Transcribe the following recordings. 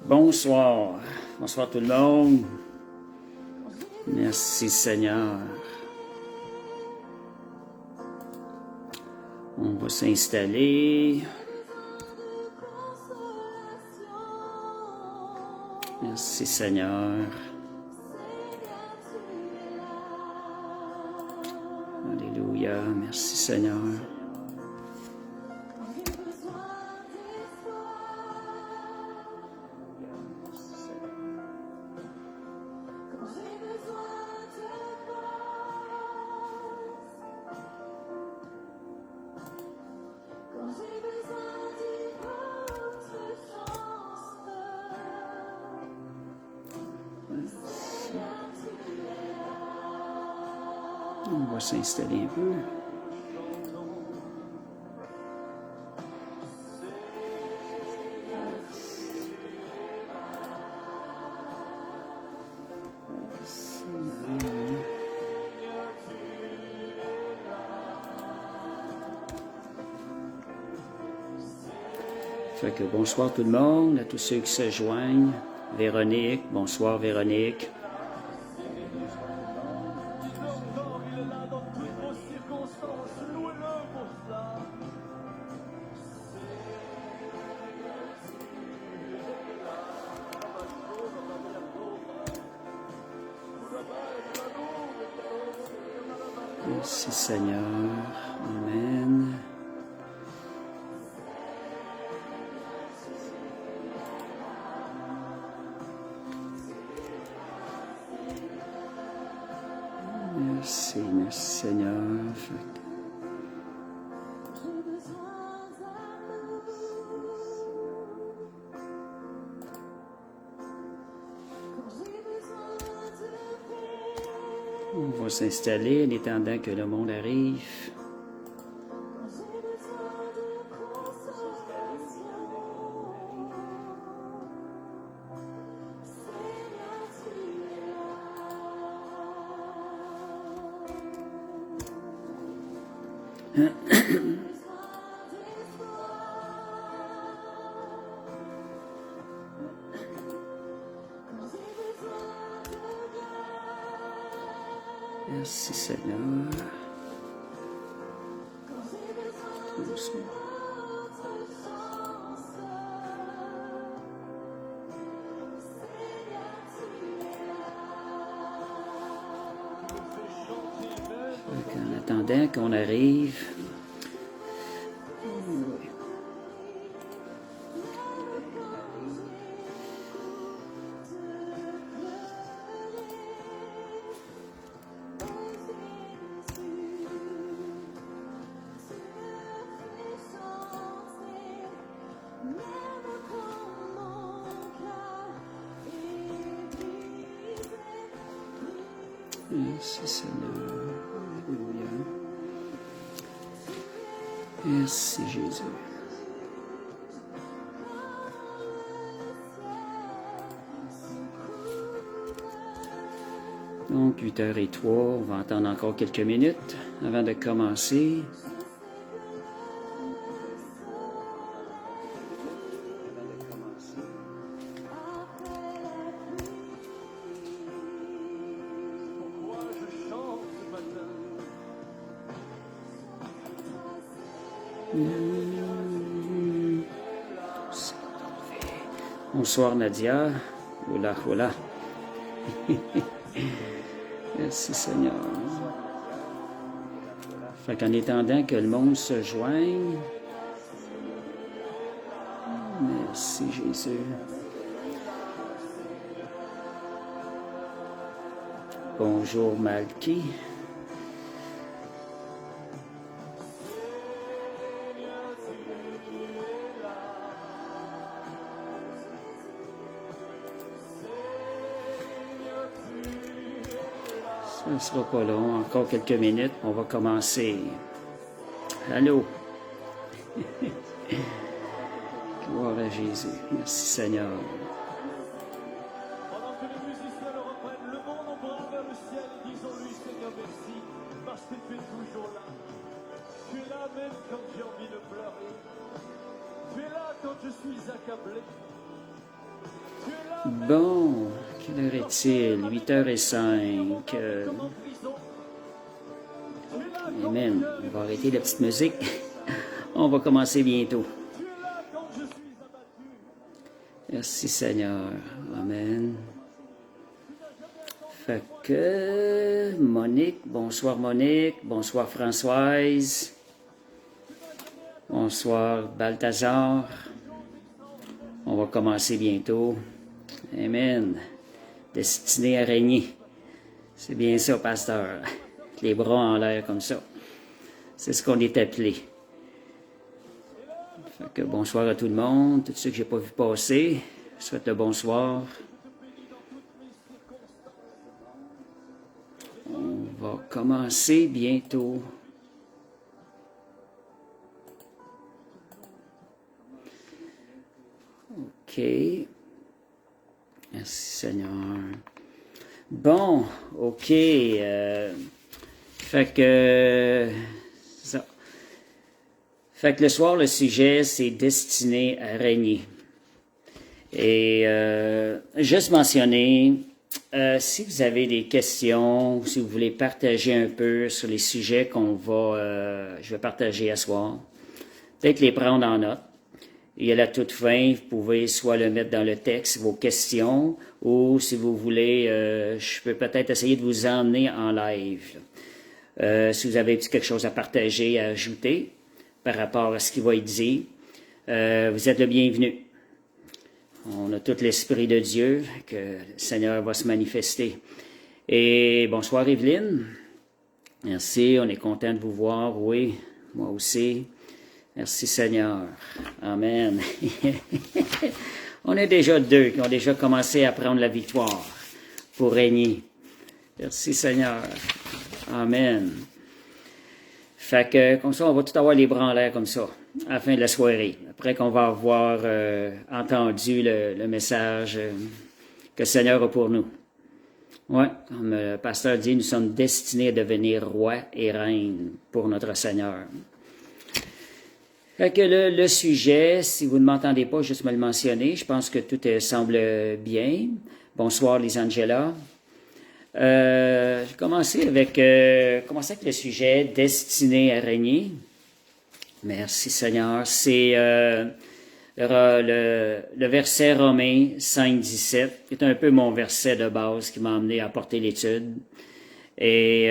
Bonsoir. Bonsoir tout le monde. Merci Seigneur. On va s'installer. Merci Seigneur. Alléluia. Merci Seigneur. On va s'installer un peu. Fait que bonsoir tout le monde, à tous ceux qui se joignent. Véronique, bonsoir Véronique. Merci Seigneur. Amen. Merci Seigneur. On va s'installer en attendant que le monde arrive. Merci Seigneur. En attendant qu'on arrive, merci Seigneur. Alléluia. Merci Jésus. Donc, 8h03, on va attendre encore quelques minutes avant de commencer. Bonsoir Nadia. Oula, oula. Merci Seigneur. Fait qu'en attendant que le monde se joigne, merci Jésus. Bonjour Malky. Ça ne sera pas long, encore quelques minutes, on va commencer. Allô? Gloire à Jésus. Merci Seigneur. Pendant que les musiciens le reprennent, le monde en bras vers le ciel et disons-lui Seigneur merci, parce que tu es toujours là. Tu es là même quand j'ai envie de pleurer. Tu es là quand je suis accablé. Bon, quelle heure est-il? 8h05. Amen. On va arrêter la petite musique. On va commencer bientôt. Merci Seigneur. Amen. Fait que Monique, bonsoir Monique, bonsoir Françoise, bonsoir Balthazar. On va commencer bientôt. Amen. Destiné à régner. C'est bien ça, pasteur. Les bras en l'air comme ça. C'est ce qu'on est appelé. Fait que bonsoir à tout le monde, tous ceux que j'ai pas vu passer. Je souhaite le bonsoir. On va commencer bientôt. OK. Merci Seigneur. Bon, OK. Fait que ça. Fait que le soir, le sujet, c'est destiné à régner. Et juste mentionner, si vous avez des questions, ou si vous voulez partager un peu sur les sujets je vais partager à soir, peut-être les prendre en note. Et à la toute fin, vous pouvez soit le mettre dans le texte, vos questions, ou si vous voulez, je peux peut-être essayer de vous emmener en live. Si vous avez quelque chose à partager, à ajouter par rapport à ce qui va être dit, vous êtes le bienvenu. On a tout l'Esprit de Dieu, que le Seigneur va se manifester. Et bonsoir Evelyne. Merci, on est content de vous voir, oui, moi aussi. Merci Seigneur. Amen. On est déjà deux qui ont déjà commencé à prendre la victoire pour régner. Merci Seigneur. Amen. Fait que comme ça, on va tout avoir les bras en l'air comme ça, à la fin de la soirée. Après qu'on va avoir entendu le message que le Seigneur a pour nous. Oui, comme le pasteur dit, nous sommes destinés à devenir rois et reines pour notre Seigneur. Fait que le sujet, si vous ne m'entendez pas, juste me le mentionner. Je pense que tout semble bien. Bonsoir, Lisangela. Je vais commencer avec le sujet destiné à régner. Merci Seigneur. C'est le verset Romains 5, 17, qui est un peu mon verset de base qui m'a amené à porter l'étude. Et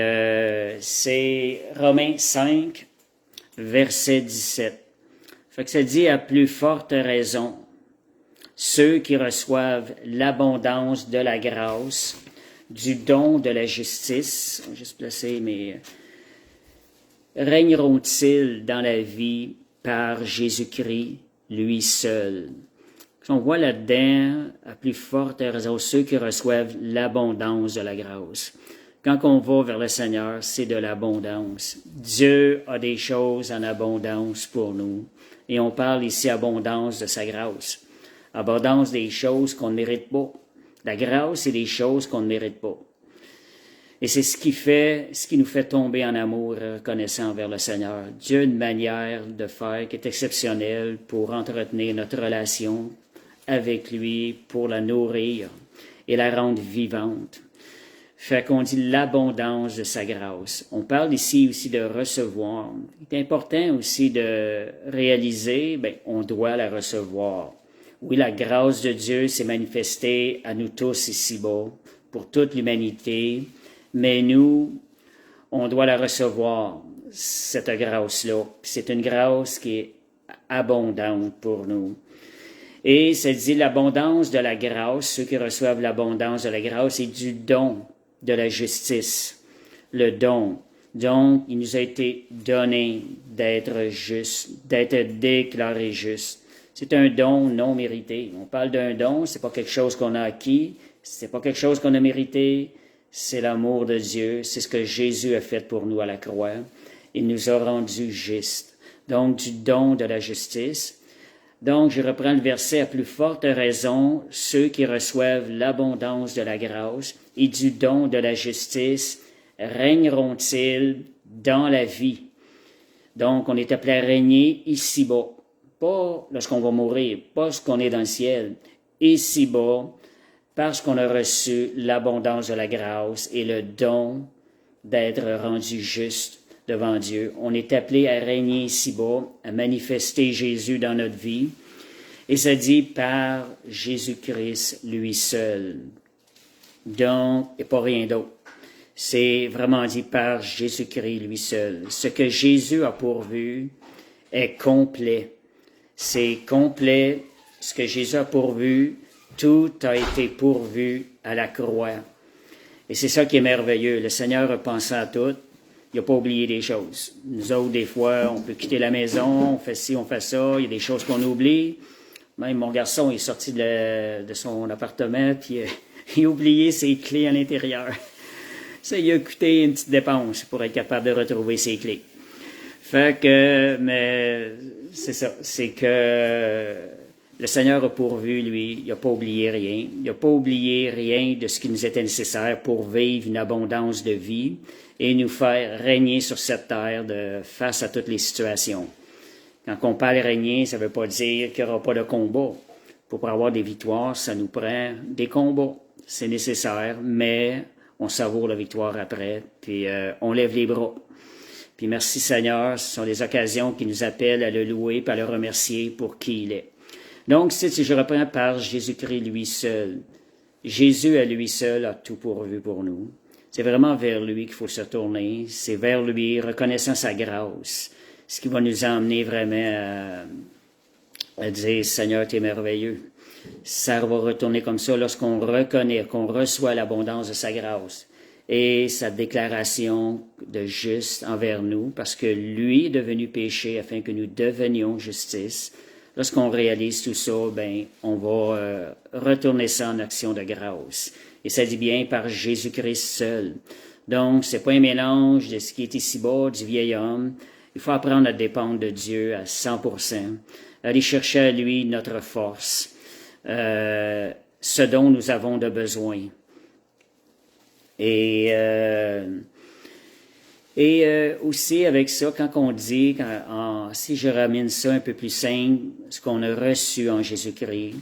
c'est Romains 5, verset 17. Fait que ça dit à plus forte raison, ceux qui reçoivent l'abondance de la grâce, du don de la justice, on va juste placer, mais régneront-ils dans la vie par Jésus-Christ, lui seul? On voit là-dedans, à plus forte raison, ceux qui reçoivent l'abondance de la grâce. Quand on va vers le Seigneur, c'est de l'abondance. Dieu a des choses en abondance pour nous. Et on parle ici abondance de sa grâce. Abondance des choses qu'on ne mérite pas. La grâce, c'est des choses qu'on ne mérite pas. Et c'est ce qui nous fait tomber en amour et reconnaissant envers le Seigneur. Dieu a une manière de faire qui est exceptionnelle pour entretenir notre relation avec lui, pour la nourrir et la rendre vivante. Fait qu'on dit l'abondance de sa grâce. On parle ici aussi de recevoir. C'est important aussi de réaliser, on doit la recevoir. Oui, la grâce de Dieu s'est manifestée à nous tous ici-bas, pour toute l'humanité, mais nous, on doit la recevoir, cette grâce-là. C'est une grâce qui est abondante pour nous. Et ça dit l'abondance de la grâce, ceux qui reçoivent l'abondance de la grâce, et du don de la justice. Le don. Donc, il nous a été donné d'être juste, d'être déclaré juste. C'est un don non mérité. On parle d'un don, c'est pas quelque chose qu'on a acquis, c'est pas quelque chose qu'on a mérité, c'est l'amour de Dieu, c'est ce que Jésus a fait pour nous à la croix. Il nous a rendus justes. Donc, du don de la justice. Donc, je reprends le verset à plus forte raison, ceux qui reçoivent l'abondance de la grâce et du don de la justice régneront-ils dans la vie. Donc, on est appelé à régner ici-bas. Pas lorsqu'on va mourir, pas lorsqu'on est dans le ciel. Ici-bas, parce qu'on a reçu l'abondance de la grâce et le don d'être rendu juste devant Dieu. On est appelé à régner ici-bas, à manifester Jésus dans notre vie. Et ça dit par Jésus-Christ, lui seul. Donc, et pas rien d'autre. C'est vraiment dit par Jésus-Christ, lui seul. Ce que Jésus a pourvu est complet. C'est complet. Ce que Jésus a pourvu, tout a été pourvu à la croix. Et c'est ça qui est merveilleux. Le Seigneur a pensé à tout. Il n'a pas oublié des choses. Nous autres, des fois, on peut quitter la maison, on fait ci, on fait ça. Il y a des choses qu'on oublie. Même mon garçon est sorti de son appartement, puis il a oublié ses clés à l'intérieur. Ça, il a coûté une petite dépense pour être capable de retrouver ses clés. Fait que, mais c'est ça, c'est que le Seigneur a pourvu, lui, il n'a pas oublié rien. Il n'a pas oublié rien de ce qui nous était nécessaire pour vivre une abondance de vie et nous faire régner sur cette terre face à toutes les situations. Quand on parle régner, ça ne veut pas dire qu'il n'y aura pas de combat. Pour avoir des victoires, ça nous prend des combats. C'est nécessaire, mais on savoure la victoire après, puis on lève les bras. Puis merci Seigneur, ce sont des occasions qui nous appellent à le louer et à le remercier pour qui il est. Donc, si je reprends par Jésus-Christ lui seul, Jésus à lui seul a tout pourvu pour nous. C'est vraiment vers lui qu'il faut se tourner, c'est vers lui, reconnaissant sa grâce, ce qui va nous emmener vraiment à dire, Seigneur, tu es merveilleux. Ça va retourner comme ça lorsqu'on reconnaît, qu'on reçoit l'abondance de sa grâce et sa déclaration de juste envers nous, parce que lui est devenu péché afin que nous devenions justice. Lorsqu'on réalise tout ça, ben, on va retourner ça en action de grâce. Et ça dit bien par Jésus-Christ seul. Donc, c'est pas un mélange de ce qui est ici-bas, du vieil homme. Il faut apprendre à dépendre de Dieu à 100%, aller chercher à lui notre force, ce dont nous avons de besoin. Et aussi avec ça, quand on dit, si je ramène ça un peu plus simple, ce qu'on a reçu en Jésus-Christ,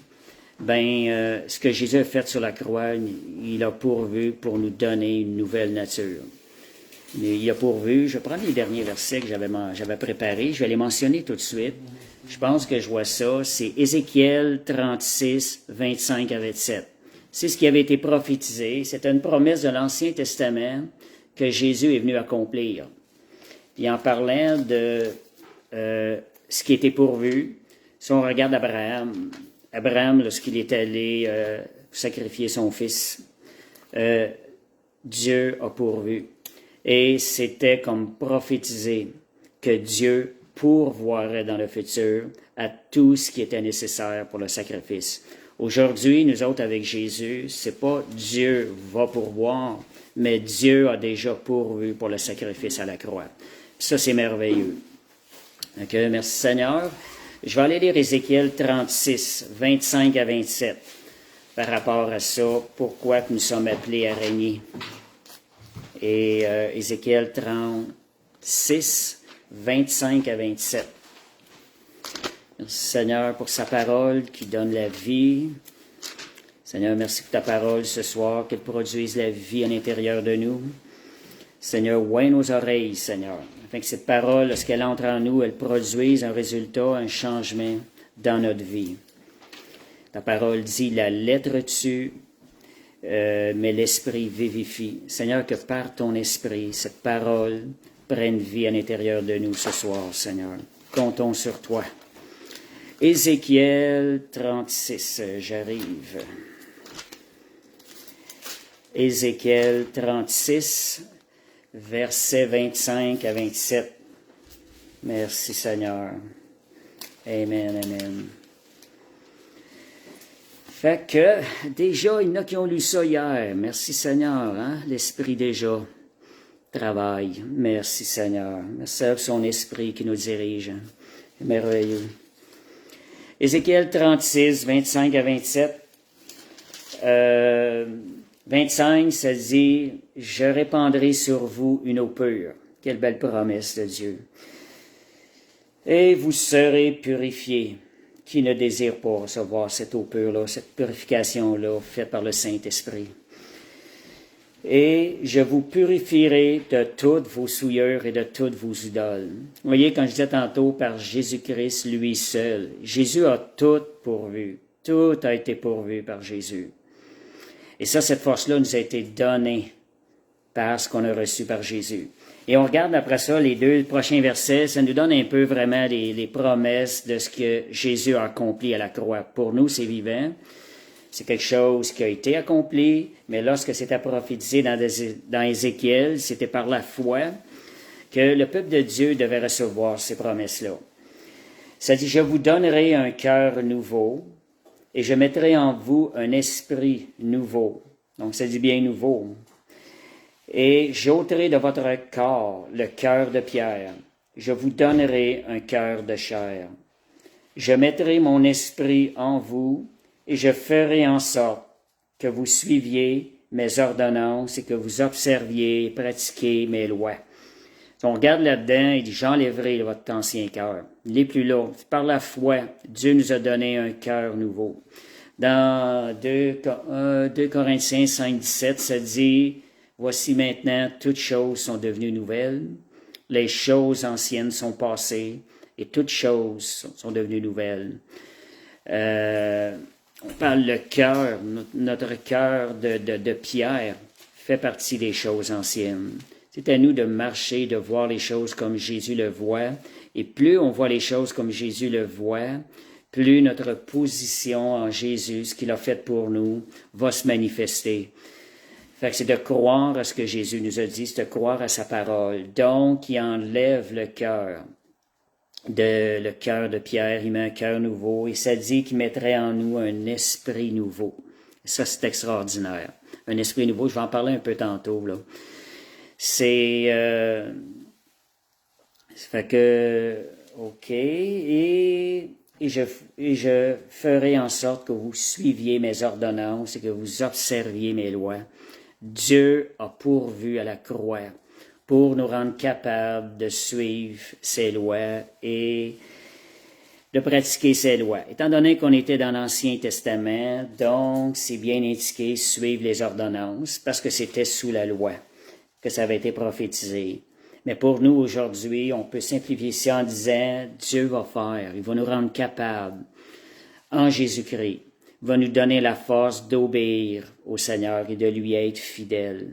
ce que Jésus a fait sur la croix, il a pourvu pour nous donner une nouvelle nature. Il a pourvu, je prends les derniers versets que j'avais préparés, je vais les mentionner tout de suite. Je pense que je vois ça, c'est Ézéchiel 36, 25 à 27. C'est ce qui avait été prophétisé, c'était une promesse de l'Ancien Testament que Jésus est venu accomplir. Puis en parlant de ce qui était pourvu, si on regarde Abraham, lorsqu'il est allé sacrifier son fils, Dieu a pourvu. Et c'était comme prophétisé que Dieu pourvoirait dans le futur à tout ce qui était nécessaire pour le sacrifice. Aujourd'hui, nous autres avec Jésus, c'est pas Dieu va pourvoir, mais Dieu a déjà pourvu pour le sacrifice à la croix. Puis ça, c'est merveilleux. Ok, merci Seigneur. Je vais aller lire Ézéchiel 36, 25 à 27, par rapport à ça, pourquoi nous sommes appelés à régner. Et Ézéchiel 36, 25 à 27. Merci Seigneur pour sa parole qui donne la vie. Seigneur, merci pour ta parole ce soir, qu'elle produise la vie à l'intérieur de nous. Seigneur, ouvre nos oreilles, Seigneur, afin que cette parole, lorsqu'elle entre en nous, elle produise un résultat, un changement dans notre vie. Ta parole dit, la lettre tue, mais l'esprit vivifie. Seigneur, que par ton esprit, cette parole prenne vie à l'intérieur de nous ce soir, Seigneur. Comptons sur toi. Ézéchiel 36, j'arrive. Ézéchiel 36, versets 25 à 27. Merci Seigneur. Amen, amen. Fait que, déjà, il y en a qui ont lu ça hier. Merci Seigneur, hein? L'Esprit déjà travaille. Merci Seigneur. Merci à son Esprit qui nous dirige. C'est merveilleux. Ézéchiel 36, 25 à 27. 25, ça dit, « Je répandrai sur vous une eau pure. » Quelle belle promesse de Dieu. « Et vous serez purifiés, qui ne désire pas recevoir cette eau pure-là, cette purification-là faite par le Saint-Esprit. Et je vous purifierai de toutes vos souillures et de toutes vos idoles. Vous voyez, quand je disais tantôt, par Jésus-Christ, lui seul, Jésus a tout pourvu. Tout a été pourvu par Jésus. Et ça, cette force-là nous a été donnée par ce qu'on a reçu par Jésus. Et on regarde après ça, les 2 prochains versets, ça nous donne un peu vraiment les promesses de ce que Jésus a accompli à la croix. Pour nous, c'est vivant. C'est quelque chose qui a été accompli, mais lorsque c'était prophétisé dans Ézéchiel, c'était par la foi que le peuple de Dieu devait recevoir ces promesses-là. Ça dit, je vous donnerai un cœur nouveau et je mettrai en vous un esprit nouveau. Donc, ça dit bien nouveau. Et j'ôterai de votre corps le cœur de pierre. Je vous donnerai un cœur de chair. Je mettrai mon esprit en vous et je ferai en sorte que vous suiviez mes ordonnances et que vous observiez et pratiquiez mes lois. Si on regarde là-dedans, il dit, j'enlèverai votre ancien cœur. Les plus lourds. Par la foi, Dieu nous a donné un cœur nouveau. Dans 2 Corinthiens 5, 17, ça dit, voici maintenant, toutes choses sont devenues nouvelles. Les choses anciennes sont passées et toutes choses sont devenues nouvelles. On parle le cœur, notre cœur de pierre fait partie des choses anciennes. C'est à nous de marcher, de voir les choses comme Jésus le voit. Et plus on voit les choses comme Jésus le voit, plus notre position en Jésus, ce qu'il a fait pour nous, va se manifester. Fait que c'est de croire à ce que Jésus nous a dit, c'est de croire à sa parole. Donc, il enlève le cœur de pierre, il met un cœur nouveau, et ça dit qu'il mettrait en nous un esprit nouveau. Ça, c'est extraordinaire. Un esprit nouveau, je vais en parler un peu tantôt, là. C'est fait que, OK, et je ferai en sorte que vous suiviez mes ordonnances et que vous observiez mes lois. Dieu a pourvu à la croix pour nous rendre capables de suivre ses lois et de pratiquer ses lois. Étant donné qu'on était dans l'Ancien Testament, donc c'est bien indiqué suivre les ordonnances parce que c'était sous la loi que ça avait été prophétisé. Mais pour nous, aujourd'hui, on peut simplifier ça en disant, Dieu va faire, il va nous rendre capables en Jésus-Christ. Il va nous donner la force d'obéir au Seigneur et de lui être fidèle.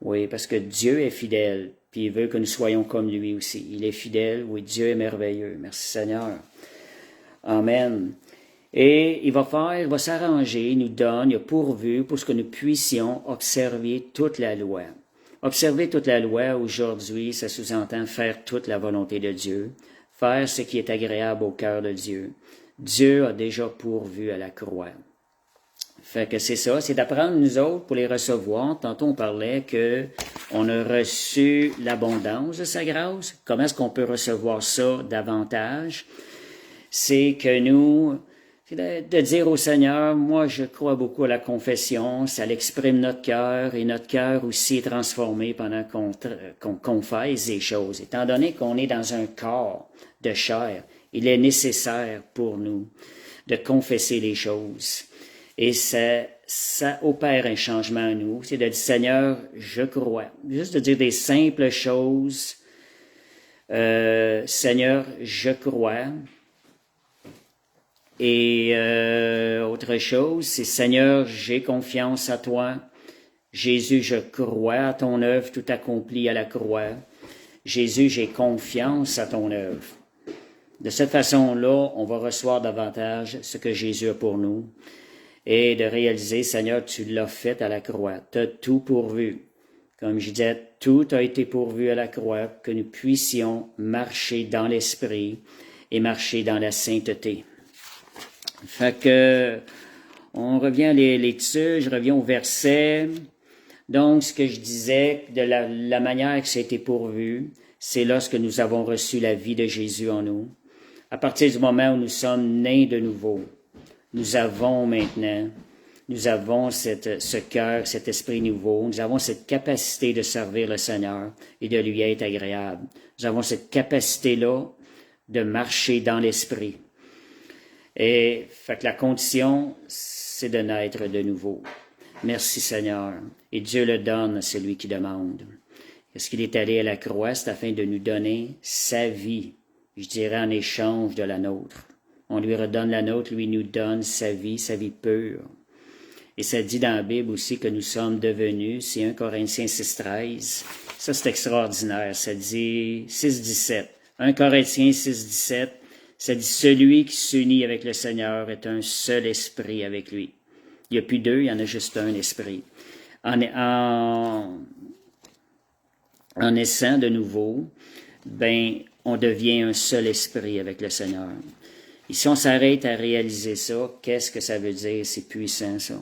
Oui, parce que Dieu est fidèle, puis il veut que nous soyons comme lui aussi. Il est fidèle, oui, Dieu est merveilleux. Merci Seigneur. Amen. Et il va s'arranger, il nous donne, il a pourvu pour ce que nous puissions observer toute la loi. Observer toute la loi aujourd'hui, ça sous-entend faire toute la volonté de Dieu, faire ce qui est agréable au cœur de Dieu. Dieu a déjà pourvu à la croix. Fait que c'est ça, c'est d'apprendre nous autres pour les recevoir. Tantôt on parlait que on a reçu l'abondance de sa grâce. Comment est-ce qu'on peut recevoir ça davantage? C'est que nous, c'est de dire au Seigneur, moi je crois beaucoup à la confession, ça l'exprime notre cœur et notre cœur aussi est transformé pendant qu'on confesse des choses. Étant donné qu'on est dans un corps de chair, il est nécessaire pour nous de confesser les choses. Et ça opère un changement en nous. C'est de dire, Seigneur, je crois. Juste de dire des simples choses. Seigneur, je crois. Et autre chose, c'est Seigneur, j'ai confiance à toi. Jésus, je crois à ton œuvre tout accomplie à la croix. Jésus, j'ai confiance à ton œuvre. De cette façon-là, on va recevoir davantage ce que Jésus a pour nous. Et de réaliser, Seigneur, tu l'as fait à la croix. Tu as tout pourvu. Comme je disais, tout a été pourvu à la croix, que nous puissions marcher dans l'esprit et marcher dans la sainteté. Fait que, on revient là-dessus, je reviens au verset. Donc, ce que je disais, de la manière que ça a été pourvu, c'est lorsque nous avons reçu la vie de Jésus en nous. À partir du moment où nous sommes nés de nouveau, nous avons maintenant, ce cœur, cet esprit nouveau, nous avons cette capacité de servir le Seigneur et de lui être agréable. Nous avons cette capacité-là de marcher dans l'esprit. Et fait que la condition, c'est de naître de nouveau. Merci Seigneur. Et Dieu le donne à celui qui demande. Est-ce qu'il est allé à la croix? C'est afin de nous donner sa vie, je dirais en échange de la nôtre. On lui redonne la nôtre, lui nous donne sa vie pure. Et ça dit dans la Bible aussi que nous sommes devenus, c'est 1 Corinthiens 6,13. Ça, c'est extraordinaire. Ça dit 6,17. 1 Corinthiens 6,17, ça dit « Celui qui s'unit avec le Seigneur est un seul esprit avec lui. » Il n'y a plus deux, il y en a juste un esprit. En naissant de nouveau, on devient un seul esprit avec le Seigneur. Et si on s'arrête à réaliser ça, qu'est-ce que ça veut dire? C'est puissant, ça.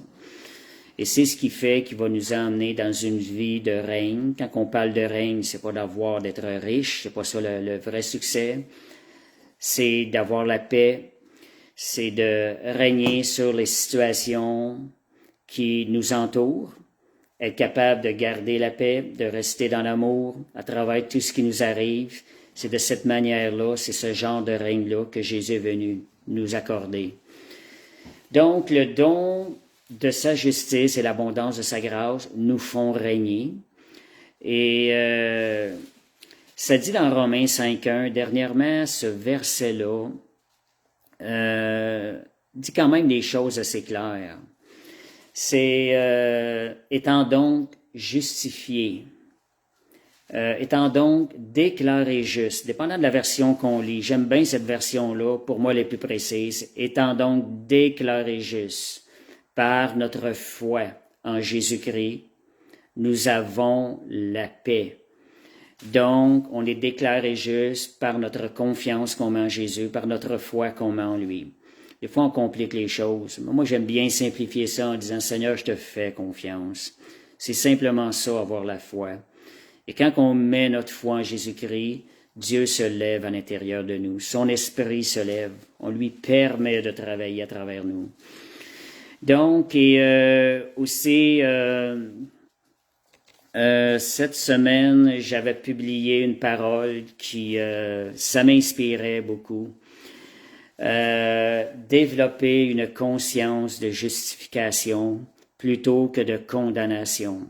Et c'est ce qui fait qu'il va nous emmener dans une vie de règne. Quand on parle de règne, c'est pas d'être riche, c'est pas ça le vrai succès. C'est d'avoir la paix, c'est de régner sur les situations qui nous entourent, être capable de garder la paix, de rester dans l'amour à travers tout ce qui nous arrive. C'est de cette manière-là, c'est ce genre de règne-là que Jésus est venu nous accorder. Donc, le don de sa justice et l'abondance de sa grâce nous font régner. Et ça dit dans Romains 5.1, dernièrement, ce verset-là dit quand même des choses assez claires. C'est étant donc justifié, étant donc déclaré juste, dépendant de la version qu'on lit. J'aime bien cette version-là, pour moi, les plus précises. Étant donc déclaré juste par notre foi en Jésus-Christ, nous avons la paix. Donc, on est déclaré juste par notre confiance qu'on met en Jésus, par notre foi qu'on met en lui. Des fois, on complique les choses. Moi, j'aime bien simplifier ça en disant, Seigneur, je te fais confiance. C'est simplement ça, avoir la foi. Et quand on met notre foi en Jésus-Christ, Dieu se lève à l'intérieur de nous. Son esprit se lève. On lui permet de travailler à travers nous. Donc, et aussi, cette semaine, j'avais publié une parole qui, ça m'inspirait beaucoup. Développer une conscience de justification plutôt que de condamnation.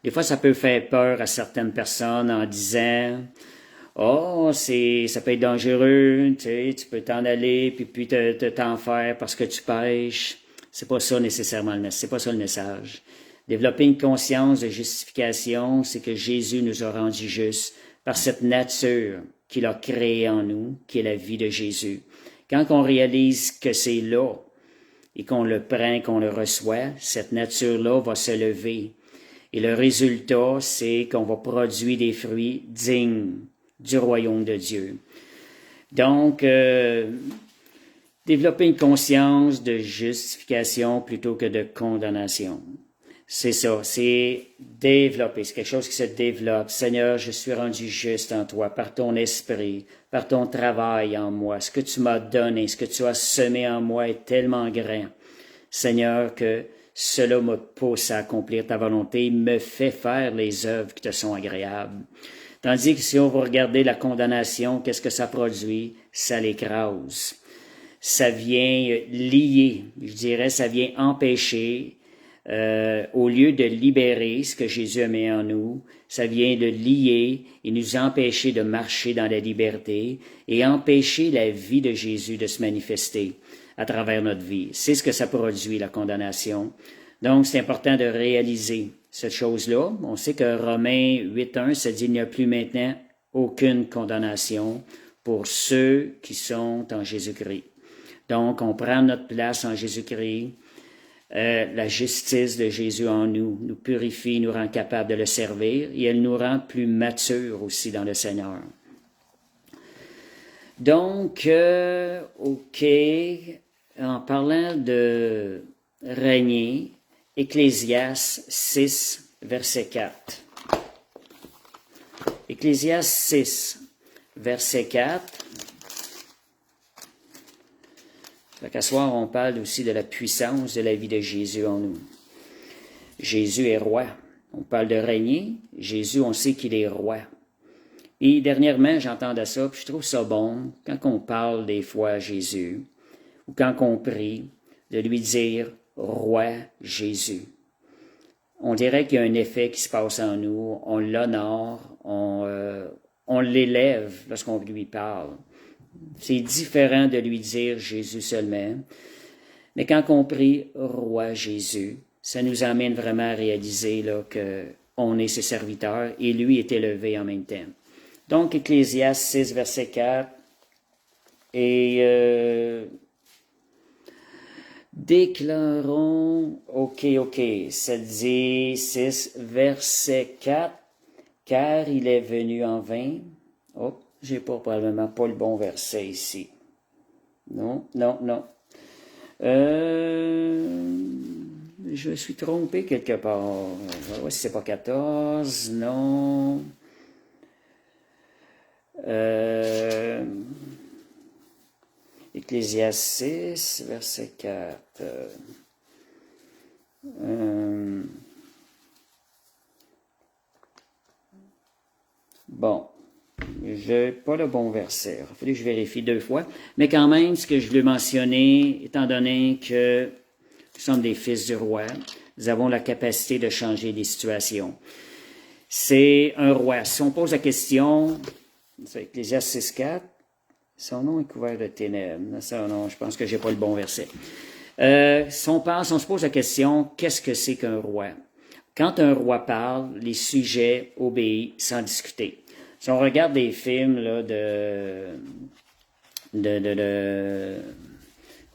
Des fois, ça peut faire peur à certaines personnes en disant « Oh, ça peut être dangereux, tu peux t'en aller puis t'en faire parce que tu pêches. » C'est pas ça nécessairement, c'est pas ça le message. Développer une conscience de justification, c'est que Jésus nous a rendus justes par cette nature qu'il a créée en nous, qui est la vie de Jésus. Quand on réalise que c'est là et qu'on le prend, qu'on le reçoit, cette nature-là va se lever. Et le résultat, c'est qu'on va produire des fruits dignes du royaume de Dieu. Donc, développer une conscience de justification plutôt que de condamnation. C'est ça, c'est développer, c'est quelque chose qui se développe. Seigneur, je suis rendu juste en toi, par ton esprit, par ton travail en moi. Ce que tu m'as donné, ce que tu as semé en moi est tellement grand. Seigneur, que cela me pousse à accomplir ta volonté, me fait faire les œuvres qui te sont agréables. Tandis que si on va regarder la condamnation, qu'est-ce que ça produit? Ça l'écrase. Ça vient lier, je dirais, ça vient empêcher. Au lieu de libérer ce que Jésus a mis en nous, ça vient de lier et nous empêcher de marcher dans la liberté et empêcher la vie de Jésus de se manifester à travers notre vie. C'est ce que ça produit, la condamnation. Donc, c'est important de réaliser cette chose-là. On sait que Romains 8.1, ça dit « Il n'y a plus maintenant aucune condamnation pour ceux qui sont en Jésus-Christ. » Donc, on prend notre place en Jésus-Christ. La justice de Jésus en nous nous purifie, nous rend capable de le servir et elle nous rend plus matures aussi dans le Seigneur. Donc, OK, en parlant de régner, Ecclésiaste 6, verset 4. Ecclésiaste 6, verset 4. Qu'à soir, on parle aussi de la puissance de la vie de Jésus en nous. Jésus est roi. On parle de régner. Jésus, on sait qu'il est roi. Et dernièrement, j'entendais ça, puis je trouve ça bon, quand on parle des fois à Jésus, ou quand on prie, de lui dire « Roi Jésus ». On dirait qu'il y a un effet qui se passe en nous, on l'honore, on l'élève lorsqu'on lui parle. C'est différent de lui dire Jésus seulement. Mais quand on prie Roi Jésus, ça nous amène vraiment à réaliser là, qu'on est ses serviteurs et lui est élevé en même temps. Donc, Ecclésiaste 6, verset 4, et déclarons, ok, ça dit 6, verset 4, car il est venu en vain. Oh, j'ai probablement pas le bon verset ici. Non. Je suis trompé quelque part. On va voir si c'est pas 14. Non. Ecclésiaste 6, verset 4. Bon. Je n'ai pas le bon verset. Il a fallu que je vérifie 2 fois. Mais quand même, ce que je voulais mentionner, étant donné que nous sommes des fils du roi, nous avons la capacité de changer des situations. C'est un roi. Si on pose la question, c'est Ecclésiaste 6.4, son nom est couvert de ténèbres. Ça, non, je pense que j'ai pas le bon verset. Si on se pose la question, qu'est-ce que c'est qu'un roi? Quand un roi parle, les sujets obéissent sans discuter. Si on regarde des films là,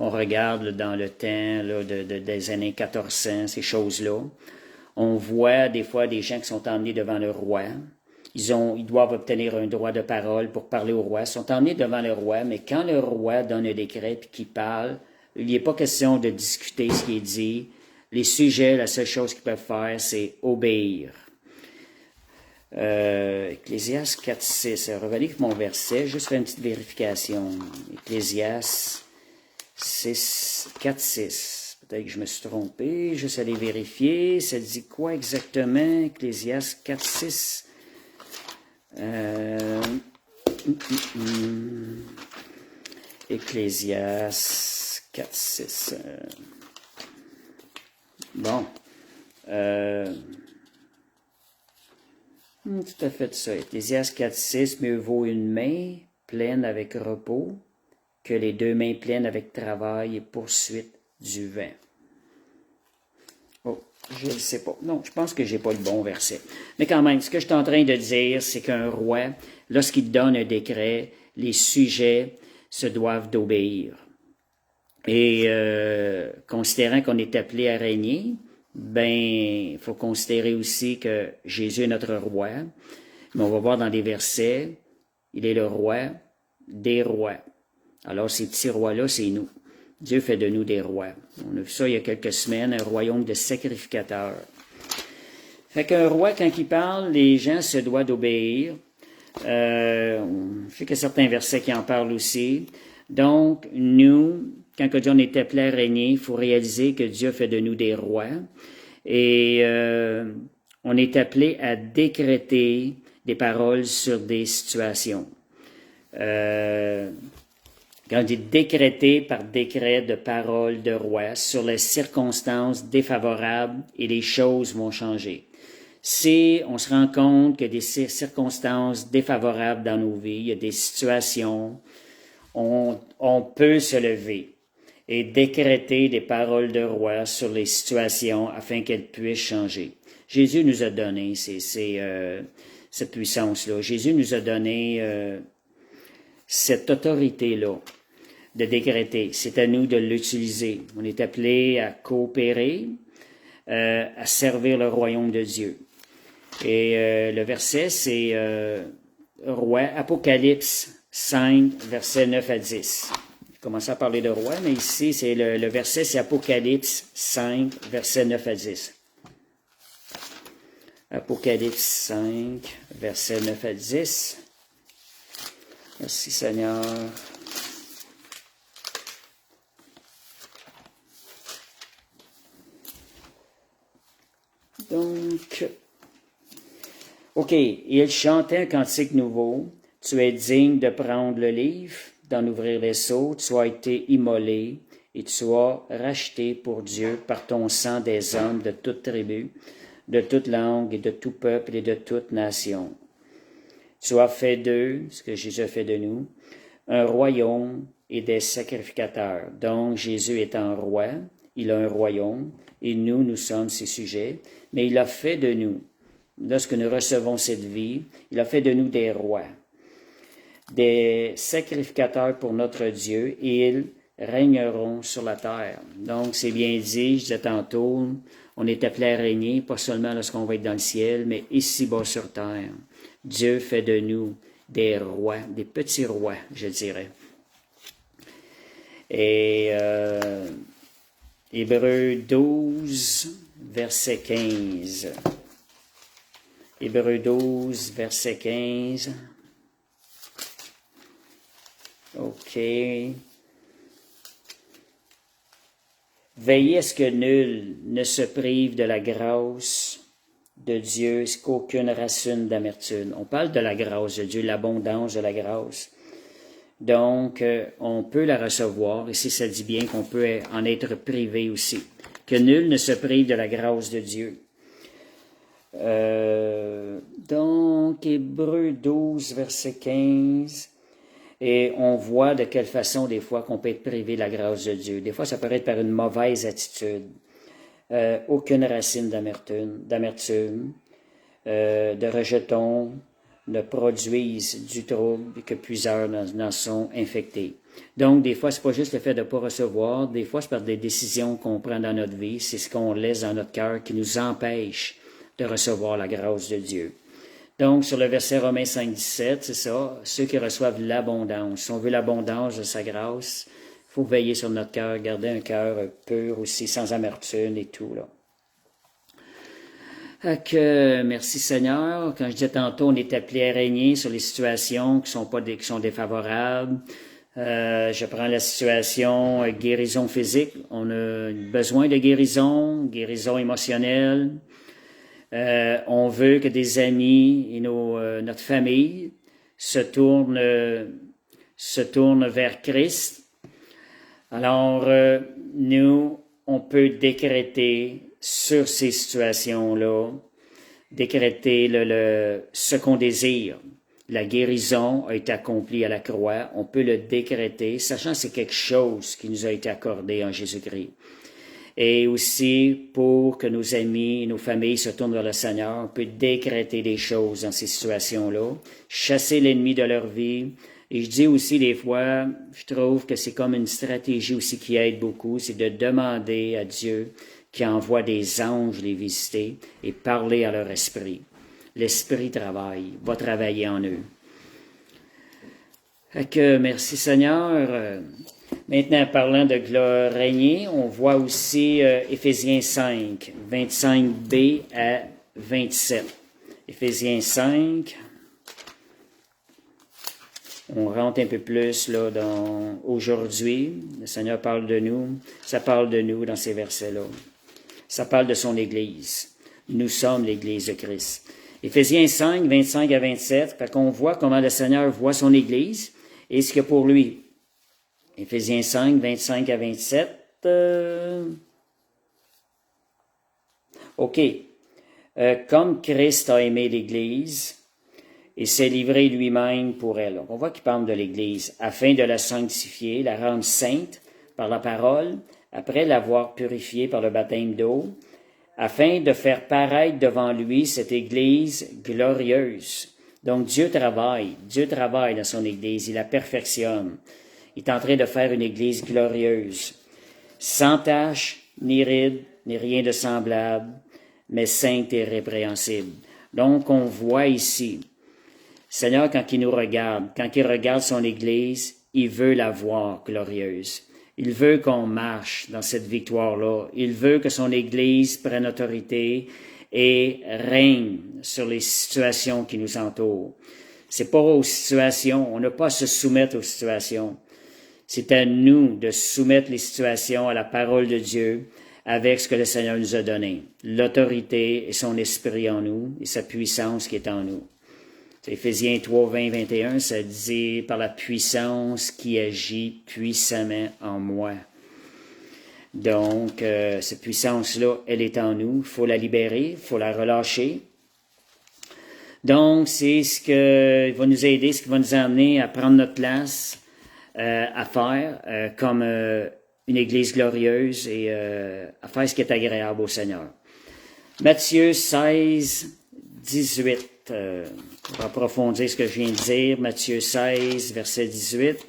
on regarde là, dans le temps là, des années 1400, ces choses-là, on voit des fois des gens qui sont emmenés devant le roi. Ils doivent obtenir un droit de parole pour parler au roi. Ils sont emmenés devant le roi, mais quand le roi donne un décret et qu'il parle, il n'est pas question de discuter ce qui est dit. Les sujets, la seule chose qu'ils peuvent faire, c'est obéir. Ecclésiaste 4.6. Revenez avec mon verset, juste faire une petite vérification. Ecclésiaste 4.6. Peut-être que je me suis trompé, juste aller vérifier. Ça dit quoi exactement, Ecclésiaste 4.6? Ecclésiaste 4.6. Bon. Tout à fait ça. Ecclésiaste 4.6, mieux vaut une main pleine avec repos que les 2 mains pleines avec travail et poursuite du vent. Oh, je ne sais pas. Non, je pense que j'ai pas le bon verset. Mais quand même, ce que je suis en train de dire, c'est qu'un roi, lorsqu'il donne un décret, les sujets se doivent d'obéir. Et considérant qu'on est appelé à régner, il faut considérer aussi que Jésus est notre roi. Mais on va voir dans des versets, il est le roi des rois. Alors ces petits rois-là, c'est nous. Dieu fait de nous des rois. On a vu ça il y a quelques semaines, un royaume de sacrificateurs. Fait qu'un roi, quand il parle, les gens se doivent d'obéir. Je sais qu'il y a certains versets qui en parlent aussi. Donc, nous, quand on est appelé à régner, il faut réaliser que Dieu fait de nous des rois. Et on est appelé à décréter des paroles sur des situations. Quand on dit décréter par décret de parole de roi sur les circonstances défavorables et les choses vont changer. Si on se rend compte qu'il y a des circonstances défavorables dans nos vies, il y a des situations, on peut se lever et décréter des paroles de roi sur les situations afin qu'elles puissent changer. Jésus nous a donné cette puissance-là. Jésus nous a donné cette autorité-là de décréter. C'est à nous de l'utiliser. On est appelé à coopérer, à servir le royaume de Dieu. Et le verset, c'est roi, Apocalypse 5, versets 9 à 10. J'ai commencé à parler de roi, mais ici, c'est le verset, c'est Apocalypse 5, versets 9 à 10. Apocalypse 5, versets 9 à 10. Merci Seigneur. Donc, OK, il chantait un cantique nouveau. Tu es digne de prendre le livre, d'en ouvrir les seaux, tu as été immolé et tu as racheté pour Dieu par ton sang des hommes de toute tribu, de toute langue et de tout peuple et de toute nation. Tu as fait d'eux, ce que Jésus a fait de nous, un royaume et des sacrificateurs. Donc Jésus est un roi, il a un royaume, et nous sommes ses sujets, mais il a fait de nous, lorsque nous recevons cette vie, il a fait de nous des rois, des sacrificateurs pour notre Dieu, et ils régneront sur la terre. Donc, c'est bien dit, je disais tantôt, on est appelé à régner, pas seulement lorsqu'on va être dans le ciel, mais ici-bas sur terre. Dieu fait de nous des rois, des petits rois, je dirais. Et Hébreux 12, verset 15. Hébreux 12, verset 15. OK. Veillez à ce que nul ne se prive de la grâce de Dieu, qu'aucune racine d'amertume. On parle de la grâce de Dieu, l'abondance de la grâce. Donc, on peut la recevoir. Ici, ça dit bien qu'on peut en être privé aussi. Que nul ne se prive de la grâce de Dieu. Donc, Hébreux 12, verset 15. Et on voit de quelle façon, des fois, qu'on peut être privé de la grâce de Dieu. Des fois, ça peut être par une mauvaise attitude. Aucune racine d'amertume, de rejetons ne produisent du trouble que plusieurs en sont infectés. Donc, des fois, c'est pas juste le fait de ne pas recevoir. Des fois, c'est par des décisions qu'on prend dans notre vie. C'est ce qu'on laisse dans notre cœur qui nous empêche de recevoir la grâce de Dieu. Donc, sur le verset Romains 5, 17, c'est ça, ceux qui reçoivent l'abondance. Si on veut l'abondance de sa grâce, il faut veiller sur notre cœur, garder un cœur pur aussi, sans amertume et tout, là. Merci Seigneur. Quand je disais tantôt, on est appelé à régner sur les situations qui sont défavorables. Je prends la situation guérison physique. On a besoin de guérison émotionnelle. On veut que des amis et notre famille se tournent vers Christ. Alors, nous, on peut décréter sur ces situations-là, décréter ce qu'on désire. La guérison a été accomplie à la croix. On peut le décréter, sachant que c'est quelque chose qui nous a été accordé en Jésus-Christ. Et aussi, pour que nos amis et nos familles se tournent vers le Seigneur, on peut décréter des choses dans ces situations-là, chasser l'ennemi de leur vie. Et je dis aussi des fois, je trouve que c'est comme une stratégie aussi qui aide beaucoup, c'est de demander à Dieu qui envoie des anges les visiter et parler à leur esprit. L'esprit va travailler en eux. Merci Seigneur. Maintenant, parlant de gloire régner, on voit aussi Éphésiens 5, 25b à 27. Éphésiens 5, on rentre un peu plus là dans aujourd'hui. Le Seigneur parle de nous, ça parle de nous dans ces versets-là. Ça parle de son Église. Nous sommes l'Église de Christ. Éphésiens 5, 25 à 27, fait qu'on voit comment le Seigneur voit son Église et ce qu'il y a pour lui. Éphésiens 5, 25 à 27. OK. Comme Christ a aimé l'Église et s'est livré lui-même pour elle. On voit qu'il parle de l'Église, afin de la sanctifier, la rendre sainte par la parole, après l'avoir purifiée par le baptême d'eau, afin de faire paraître devant lui cette Église glorieuse. Donc Dieu travaille dans son Église, il la perfectionne. Il est en train de faire une Église glorieuse, sans tache, ni ride, ni rien de semblable, mais sainte et répréhensible. Donc on voit ici, Seigneur, quand il nous regarde, quand il regarde son Église, il veut la voir glorieuse. Il veut qu'on marche dans cette victoire-là. Il veut que son Église prenne autorité et règne sur les situations qui nous entourent. C'est pas aux situations, on n'a pas à se soumettre aux situations. C'est à nous de soumettre les situations à la parole de Dieu avec ce que le Seigneur nous a donné. L'autorité et son esprit en nous et sa puissance qui est en nous. Éphésiens 3, 20, 21, ça dit « Par la puissance qui agit puissamment en moi ». Donc, cette puissance-là, elle est en nous. Il faut la libérer, il faut la relâcher. Donc, c'est ce qui va nous aider, ce qui va nous amener à prendre notre place, à faire comme une Église glorieuse et à faire ce qui est agréable au Seigneur. Matthieu 16, 18. Pour approfondir ce que je viens de dire, Matthieu 16, verset 18.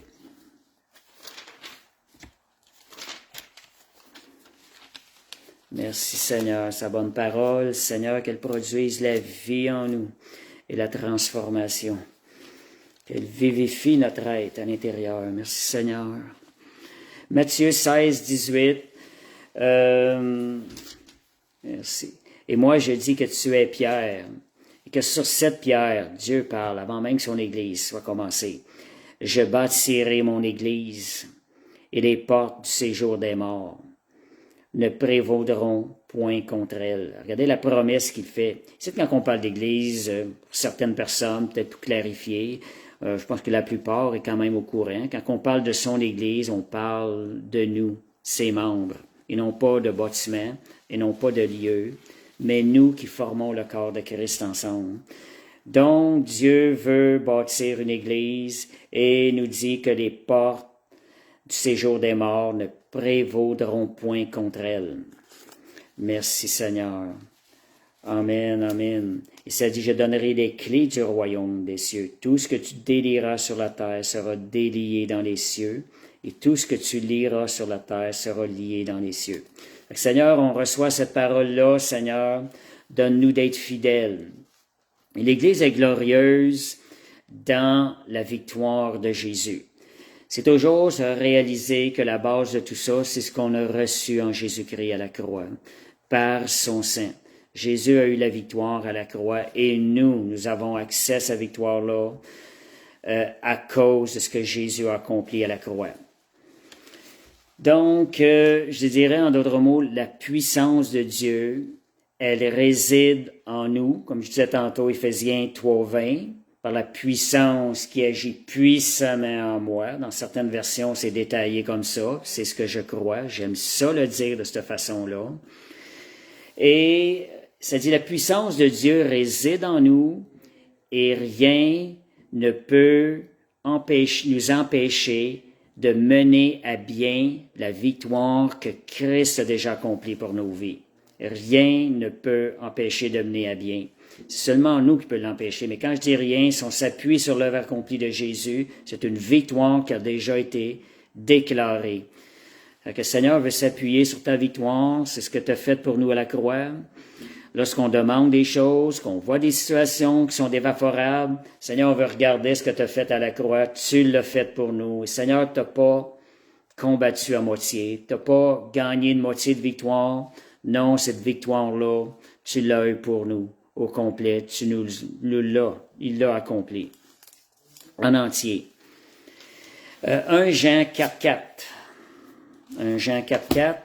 Merci Seigneur, sa bonne parole, Seigneur, qu'elle produise la vie en nous et la transformation. Qu'elle vivifie notre être à l'intérieur. Merci Seigneur. Matthieu 16, 18. Merci. Et moi, je dis que tu es Pierre, et que sur cette pierre, Dieu parle, avant même que son Église soit commencée. Je bâtirai mon Église, et les portes du séjour des morts ne prévaudront point contre elle. Regardez la promesse qu'il fait. C'est quand on parle d'Église, pour certaines personnes, peut-être pour clarifier, je pense que la plupart est quand même au courant. Quand on parle de son Église, on parle de nous, ses membres, et non pas de bâtiment, et non pas de lieu, mais nous qui formons le corps de Christ ensemble. Donc, Dieu veut bâtir une Église et nous dit que les portes du séjour des morts ne prévaudront point contre elle. Merci Seigneur. Amen, amen. Et ça dit, je donnerai les clés du royaume des cieux. Tout ce que tu délieras sur la terre sera délié dans les cieux, et tout ce que tu lieras sur la terre sera lié dans les cieux. Seigneur, on reçoit cette parole-là, Seigneur, donne-nous d'être fidèles. Et l'Église est glorieuse dans la victoire de Jésus. C'est toujours se réaliser que la base de tout ça, c'est ce qu'on a reçu en Jésus-Christ à la croix, par son sang. Jésus a eu la victoire à la croix et nous avons accès à sa victoire-là à cause de ce que Jésus a accompli à la croix. Donc, je dirais en d'autres mots, la puissance de Dieu, elle réside en nous, comme je disais tantôt, Éphésiens 3, 20, par la puissance qui agit puissamment en moi. Dans certaines versions, c'est détaillé comme ça, c'est ce que je crois, j'aime ça le dire de cette façon-là. Et ça dit, la puissance de Dieu réside en nous et rien ne peut nous empêcher de mener à bien la victoire que Christ a déjà accomplie pour nos vies. Rien ne peut empêcher de mener à bien. C'est seulement nous qui peut l'empêcher. Mais quand je dis rien, si on s'appuie sur l'œuvre accomplie de Jésus, c'est une victoire qui a déjà été déclarée. Que le Seigneur veut s'appuyer sur ta victoire, c'est ce que tu as fait pour nous à la croix. Lorsqu'on demande des choses, qu'on voit des situations qui sont défavorables, Seigneur, on veut regarder ce que tu as fait à la croix. Tu l'as fait pour nous. Et Seigneur, tu n'as pas combattu à moitié. Tu n'as pas gagné une moitié de victoire. Non, cette victoire-là, tu l'as eu pour nous au complet. Tu nous l'as. Il l'a accompli en entier. 1 Jean 4.4. 1 Jean 4.4.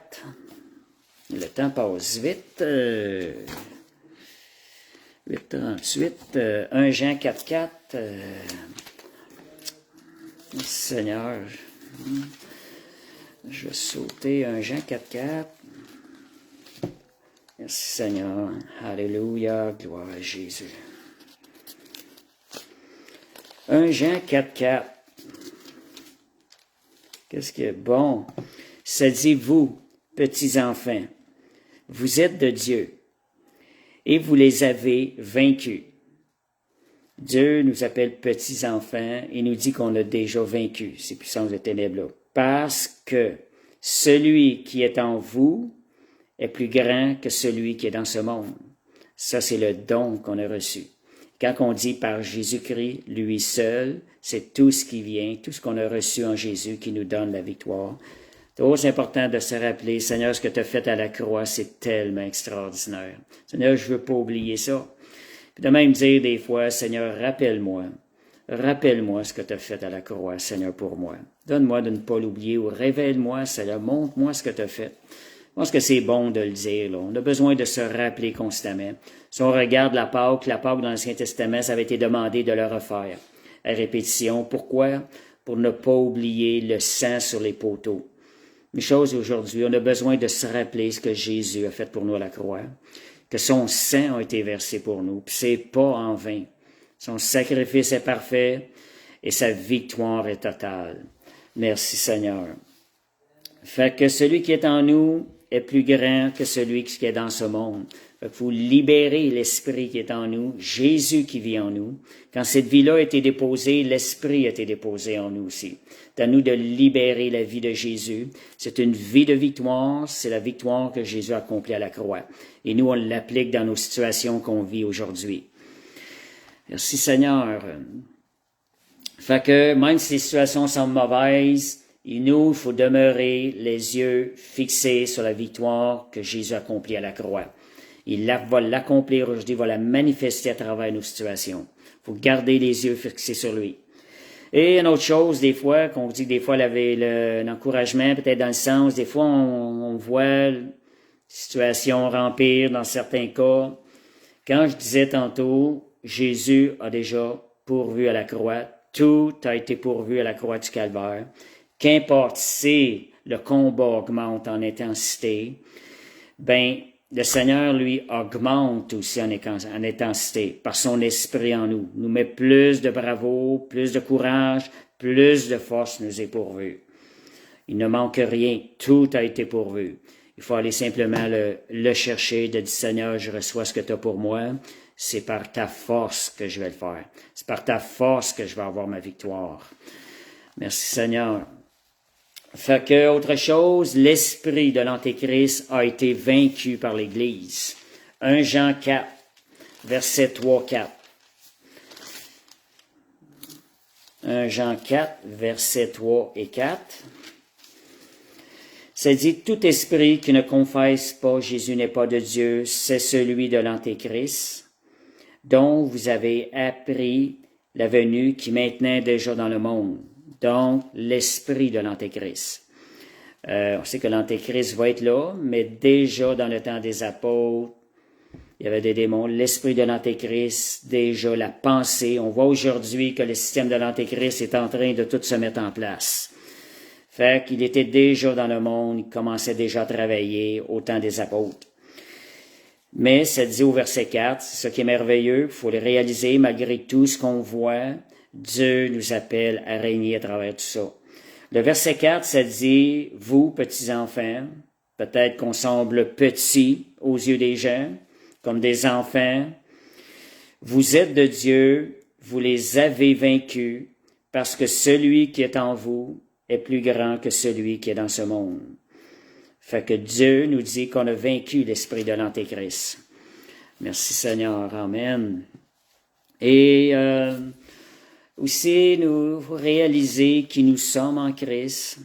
Le temps passe vite. 8.38. 1 Jean 4.4. Seigneur, je vais sauter 1 Jean 4.4. Merci Seigneur. Alléluia. Gloire à Jésus. 1 Jean 4.4. Qu'est-ce qui est bon? Ça dit, vous, petits enfants, vous êtes de Dieu et vous les avez vaincus. Dieu nous appelle petits enfants et nous dit qu'on a déjà vaincu ces puissances de ténèbres-là. Parce que celui qui est en vous est plus grand que celui qui est dans ce monde. Ça, c'est le don qu'on a reçu. Quand on dit par Jésus-Christ, lui seul, c'est tout ce qui vient, tout ce qu'on a reçu en Jésus qui nous donne la victoire. C'est aussi important de se rappeler, Seigneur, ce que tu as fait à la croix, c'est tellement extraordinaire. Seigneur, je veux pas oublier ça. Puis de même dire des fois, Seigneur, rappelle-moi ce que tu as fait à la croix, Seigneur, pour moi. Donne-moi de ne pas l'oublier ou révèle-moi, Seigneur, montre-moi ce que tu as fait. Je pense que c'est bon de le dire, là. On a besoin de se rappeler constamment. Si on regarde la Pâque dans l'Ancien Testament, ça avait été demandé de le refaire à répétition. Pourquoi? Pour ne pas oublier le sang sur les poteaux. Une chose aujourd'hui, on a besoin de se rappeler ce que Jésus a fait pour nous à la croix, que son sang a été versé pour nous, puis c'est pas en vain. Son sacrifice est parfait et sa victoire est totale. Merci Seigneur. Fait que celui qui est en nous est plus grand que celui qui est dans ce monde. Fait qu'il faut libérer l'esprit qui est en nous, Jésus qui vit en nous. Quand cette vie-là a été déposée, l'esprit a été déposé en nous aussi. C'est à nous de libérer la vie de Jésus. C'est une vie de victoire, c'est la victoire que Jésus a accomplie à la croix. Et nous, on l'applique dans nos situations qu'on vit aujourd'hui. Merci Seigneur. Fait que même si les situations sont mauvaises, il faut demeurer les yeux fixés sur la victoire que Jésus a accomplie à la croix. Il va l'accomplir aujourd'hui, il va la manifester à travers nos situations. Il faut garder les yeux fixés sur lui. Et une autre chose, des fois, qu'on dit que des fois, il avait l'encouragement, peut-être dans le sens, des fois, on voit la situation remplir dans certains cas. Quand je disais tantôt, Jésus a déjà pourvu à la croix, tout a été pourvu à la croix du Calvaire. Qu'importe si le combat augmente en intensité, le Seigneur, lui, augmente aussi en intensité par son esprit en nous. Nous met plus de bravoure, plus de courage, plus de force nous est pourvu. Il ne manque rien, tout a été pourvu. Il faut aller simplement le chercher, de dire, Seigneur, je reçois ce que tu as pour moi. C'est par ta force que je vais le faire. C'est par ta force que je vais avoir ma victoire. Merci Seigneur. Fait que, autre chose, l'esprit de l'Antéchrist a été vaincu par l'Église. 1 Jean 4, versets 3-4. 1 Jean 4, versets 3 et 4. Ça dit, tout esprit qui ne confesse pas Jésus n'est pas de Dieu, c'est celui de l'Antéchrist, dont vous avez appris la venue qui maintenant est déjà dans le monde. Donc, l'esprit de l'Antéchrist. On sait que l'Antéchrist va être là, mais déjà dans le temps des apôtres, il y avait des démons. L'esprit de l'Antéchrist, déjà la pensée. On voit aujourd'hui que le système de l'Antéchrist est en train de tout se mettre en place. Fait qu'il était déjà dans le monde, il commençait déjà à travailler au temps des apôtres. Mais ça dit au verset 4, c'est ce qui est merveilleux, il faut le réaliser malgré tout ce qu'on voit. Dieu nous appelle à régner à travers tout ça. Le verset 4, ça dit, vous, petits enfants, peut-être qu'on semble petits aux yeux des gens, comme des enfants, vous êtes de Dieu, vous les avez vaincus, parce que celui qui est en vous est plus grand que celui qui est dans ce monde. Fait que Dieu nous dit qu'on a vaincu l'esprit de l'Antéchrist. Merci Seigneur, Amen. Et aussi, nous réaliser qui nous sommes en Christ,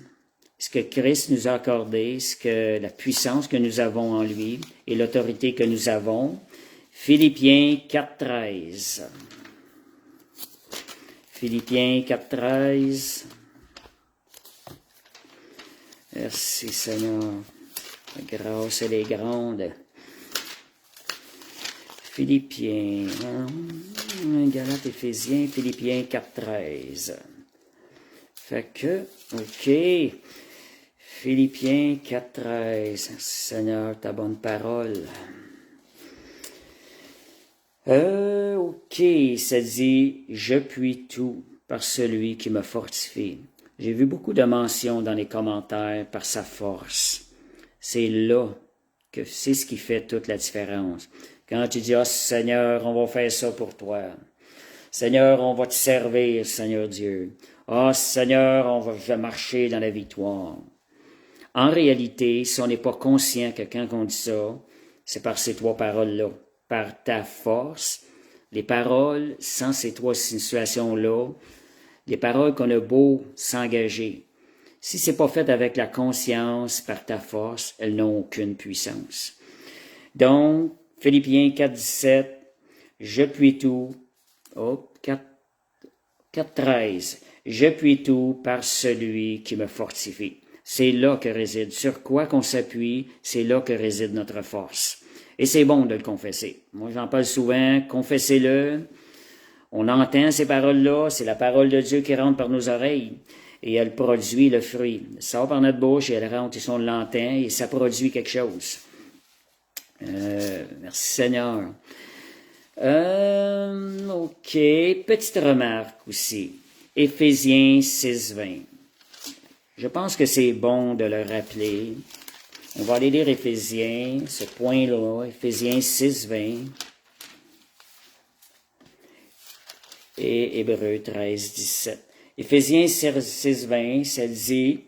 ce que Christ nous a accordé, la puissance que nous avons en lui et l'autorité que nous avons. Philippiens 4.13. Philippiens 4.13. Merci Seigneur. La grâce, elle est grande. Philippiens, Galates, Éphésiens, Philippiens 4.13. Fait que, OK. Philippiens 4.13. Merci Seigneur, ta bonne parole. OK, ça dit, je puis tout par celui qui me fortifie. J'ai vu beaucoup de mentions dans les commentaires par sa force. C'est là que c'est ce qui fait toute la différence. Quand tu dis, « Ah, Seigneur, on va faire ça pour toi. Seigneur, on va te servir, Seigneur Dieu. Ah, Seigneur, je vais marcher dans la victoire. » En réalité, si on n'est pas conscient que quand on dit ça, c'est par ces trois paroles-là. Par ta force, les paroles, sans ces trois situations-là, les paroles qu'on a beau s'engager. Si c'est pas fait avec la conscience, par ta force, elles n'ont aucune puissance. Donc, Philippiens 4.17, je puis tout, 4.13, je puis tout par celui qui me fortifie. c'est là que réside. Sur quoi qu'on s'appuie, c'est là que réside notre force. Et c'est bon de le confesser. Moi, j'en parle souvent, confessez-le. On entend ces paroles-là, c'est la parole de Dieu qui rentre par nos oreilles. Et elle produit le fruit. Elle sort par notre bouche et elle rentre et on l'entend et ça produit quelque chose. Merci Seigneur. OK, petite remarque aussi. Éphésiens 6:20. Je pense que c'est bon de le rappeler. On va aller lire Éphésiens, ce point-là, Éphésiens 6:20 et Hébreux 13:17. Éphésiens 6:20, ça dit,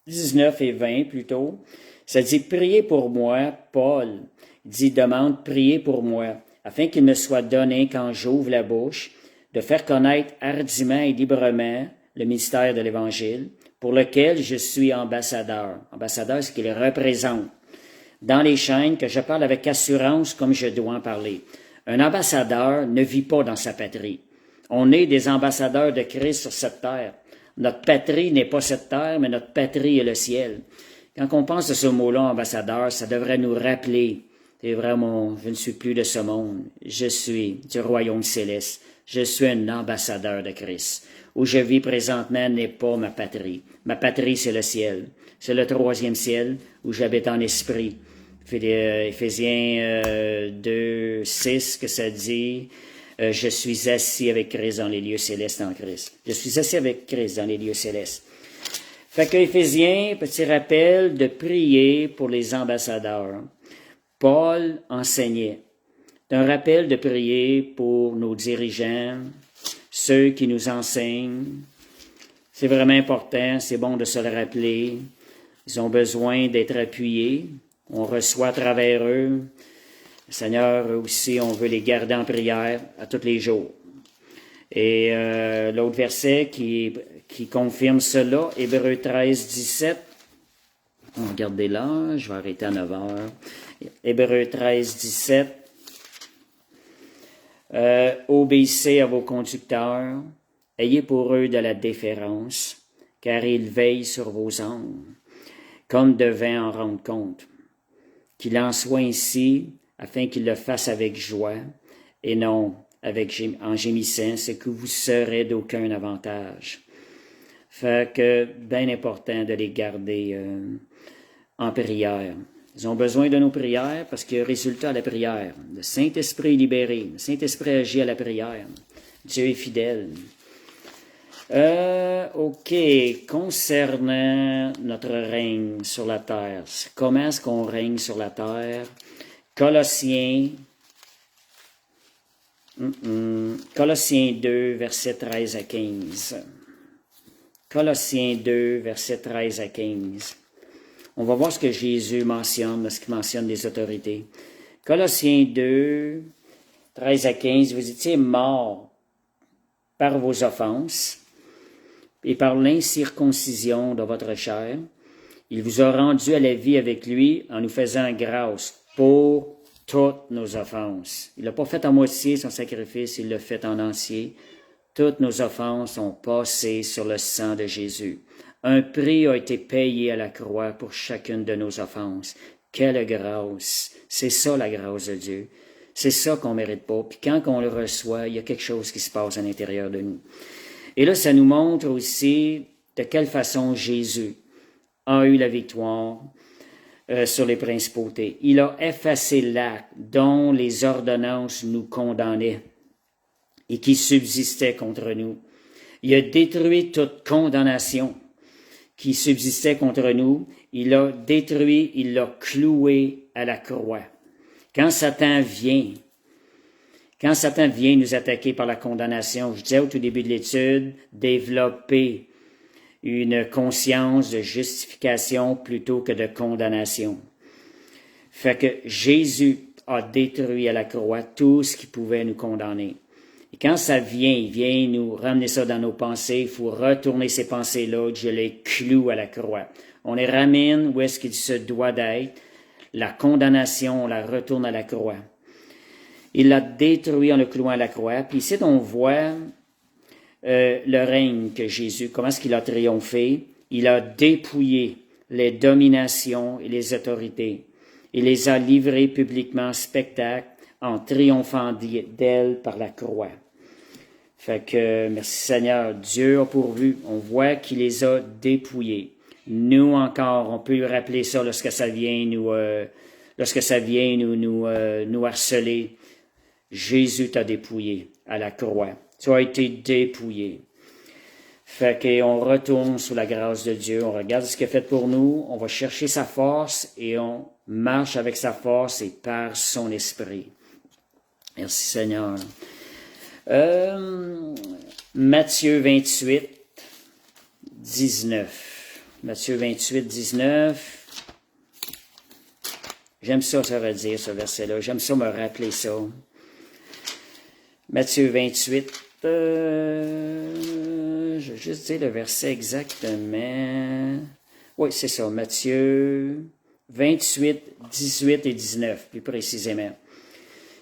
19 et 20 plutôt, ça dit, priez pour moi, Paul, dit, demande, priez pour moi, afin qu'il me soit donné, quand j'ouvre la bouche, de faire connaître hardiment et librement le mystère de l'Évangile, pour lequel je suis ambassadeur. Ambassadeur, c'est qu'il représente. Dans les chaînes, que je parle avec assurance comme je dois en parler. Un ambassadeur ne vit pas dans sa patrie. On est des ambassadeurs de Christ sur cette terre. Notre patrie n'est pas cette terre, mais notre patrie est le ciel. Quand on pense à ce mot-là, ambassadeur, ça devrait nous rappeler, c'est vraiment, je ne suis plus de ce monde, je suis du royaume céleste, je suis un ambassadeur de Christ. Où je vis présentement n'est pas ma patrie. Ma patrie, c'est le ciel. C'est le 3e ciel où j'habite en esprit. Éphésiens 2:6 que ça dit, je suis assis avec Christ dans les lieux célestes en Christ. Je suis assis avec Christ dans les lieux célestes. Fait que Éphésiens, petit rappel de prier pour les ambassadeurs. Paul enseignait. C'est un rappel de prier pour nos dirigeants, ceux qui nous enseignent. C'est vraiment important, c'est bon de se le rappeler. Ils ont besoin d'être appuyés. On reçoit à travers eux. Le Seigneur aussi, on veut les garder en prière à tous les jours. Et l'autre verset qui confirme cela, Hébreux 13:17. Regardez là, je vais arrêter à 9 heures. Hébreux 13:17. Obéissez à vos conducteurs, ayez pour eux de la déférence, car ils veillent sur vos âmes, comme devant en rendre compte. Qu'il en soit ainsi, afin qu'ils le fassent avec joie, et non en gémissant, ce que vous serez d'aucun avantage. Fait que, bien important de les garder en prière. Ils ont besoin de nos prières parce qu'il y a un résultat à la prière. Le Saint-Esprit est libéré. Le Saint-Esprit agit à la prière. Dieu est fidèle. OK. Concernant notre règne sur la terre, comment est-ce qu'on règne sur la terre? Colossiens 2, versets 13 à 15. Colossiens 2, versets 13 à 15. On va voir ce que Jésus mentionne, lorsqu'il mentionne les autorités. Colossiens 2, 13 à 15, vous étiez morts par vos offenses et par l'incirconcision de votre chair. Il vous a rendu à la vie avec lui en nous faisant grâce pour toutes nos offenses. Il l'a pas fait à moitié son sacrifice, il l'a fait en entier. Toutes nos offenses ont passé sur le sang de Jésus. Un prix a été payé à la croix pour chacune de nos offenses. Quelle grâce! C'est ça la grâce de Dieu. C'est ça qu'on mérite pas. Puis quand on le reçoit, il y a quelque chose qui se passe à l'intérieur de nous. Et là, ça nous montre aussi de quelle façon Jésus a eu la victoire sur les principautés. Il a effacé l'acte dont les ordonnances nous condamnaient et qui subsistait contre nous. Il a détruit toute condamnation qui subsistait contre nous. Il l'a détruit, il l'a cloué à la croix. Quand Satan vient nous attaquer par la condamnation, je disais au tout début de l'étude, développer une conscience de justification plutôt que de condamnation. Fait que Jésus a détruit à la croix tout ce qui pouvait nous condamner. Et quand ça vient, il vient nous ramener ça dans nos pensées, il faut retourner ces pensées-là, je les cloue à la croix. On les ramène où est-ce qu'il se doit d'être. La condamnation, on la retourne à la croix. Il l'a détruit en le clouant à la croix. Puis ici, on voit le règne que Jésus, comment est-ce qu'il a triomphé? Il a dépouillé les dominations et les autorités. Il les a livrées publiquement en spectacle en triomphant d'elles par la croix. Fait que, merci Seigneur, Dieu a pourvu. On voit qu'il les a dépouillés. Nous encore, on peut lui rappeler ça lorsque ça vient nous harceler. Jésus t'a dépouillé à la croix. Tu as été dépouillé. Fait qu'on retourne sous la grâce de Dieu, on regarde ce qu'il a fait pour nous, on va chercher sa force et on marche avec sa force et par son esprit. Merci Seigneur. Matthieu 28, 19. Matthieu 28, 19. J'aime ça redire ce verset-là. J'aime ça me rappeler ça. Matthieu 28, je vais juste dire le verset exactement. Oui, c'est ça. Matthieu 28, 18 et 19, plus précisément.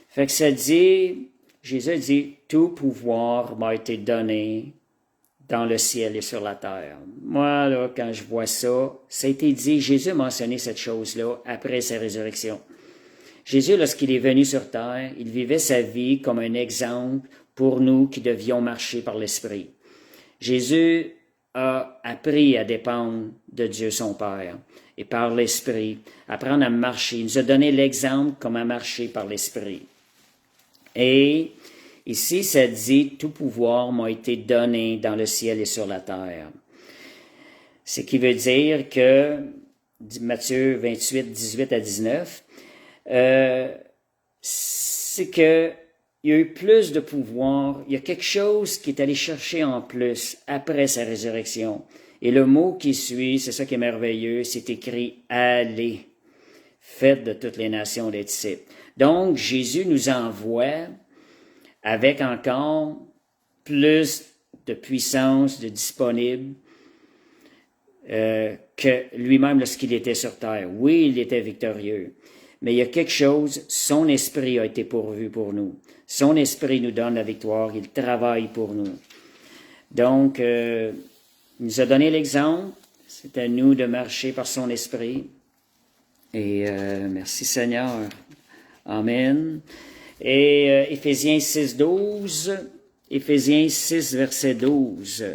Fait que ça dit, Jésus dit, tout pouvoir m'a été donné dans le ciel et sur la terre. Moi, là, quand je vois ça, ça a été dit, Jésus a mentionné cette chose-là après sa résurrection. Jésus, lorsqu'il est venu sur terre, il vivait sa vie comme un exemple pour nous qui devions marcher par l'Esprit. Jésus a appris à dépendre de Dieu son Père et par l'Esprit, apprendre à marcher. Il nous a donné l'exemple comment marcher par l'Esprit. Et ici, ça dit, tout pouvoir m'a été donné dans le ciel et sur la terre. Ce qui veut dire que, Matthieu 28, 18 à 19, c'est que il y a eu plus de pouvoir, il y a quelque chose qui est allé chercher en plus après sa résurrection. Et le mot qui suit, c'est ça qui est merveilleux, c'est écrit « Allez, faites de toutes les nations des disciples ». Donc, Jésus nous envoie avec encore plus de puissance de disponible que lui-même lorsqu'il était sur terre. Oui, il était victorieux, mais il y a quelque chose, son esprit a été pourvu pour nous. Son esprit nous donne la victoire, il travaille pour nous. Donc, il nous a donné l'exemple, c'est à nous de marcher par son esprit. Et merci Seigneur. Amen. Et Éphésiens 6, 12, Éphésiens 6, verset 12,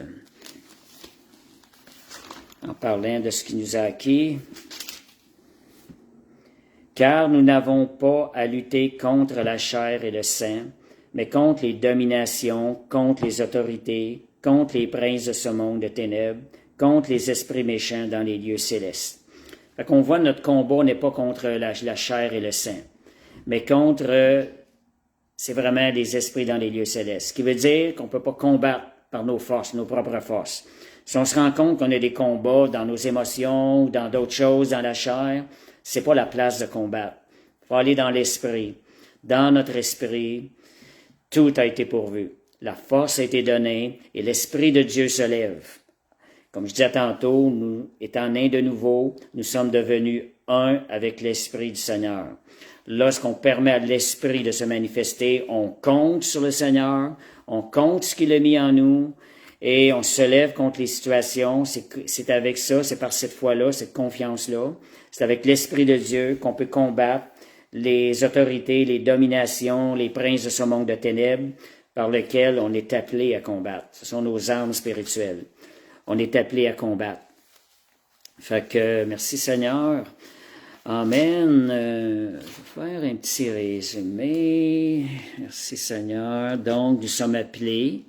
en parlant de ce qui nous a acquis. Car nous n'avons pas à lutter contre la chair et le sang, mais contre les dominations, contre les autorités, contre les princes de ce monde de ténèbres, contre les esprits méchants dans les lieux célestes. Fait qu'on voit notre combat n'est pas contre la chair et le sang, mais contre, c'est vraiment les esprits dans les lieux célestes. Ce qui veut dire qu'on ne peut pas combattre par nos forces, nos propres forces. Si on se rend compte qu'on a des combats dans nos émotions ou dans d'autres choses, dans la chair, c'est pas la place de combattre. Il faut aller dans l'esprit. Dans notre esprit, tout a été pourvu. La force a été donnée et l'Esprit de Dieu se lève. Comme je disais tantôt, nous étant nés de nouveau, nous sommes devenus un avec l'Esprit du Seigneur. Lorsqu'on permet à l'Esprit de se manifester, on compte sur le Seigneur, on compte ce qu'il a mis en nous et on se lève contre les situations. C'est avec ça, c'est par cette foi-là, cette confiance-là. C'est avec l'Esprit de Dieu qu'on peut combattre les autorités, les dominations, les princes de ce monde de ténèbres par lesquels on est appelé à combattre. Ce sont nos armes spirituelles. On est appelé à combattre. Fait que, merci Seigneur. Amen. Je vais faire un petit résumé. Merci Seigneur. Donc, nous sommes appelés,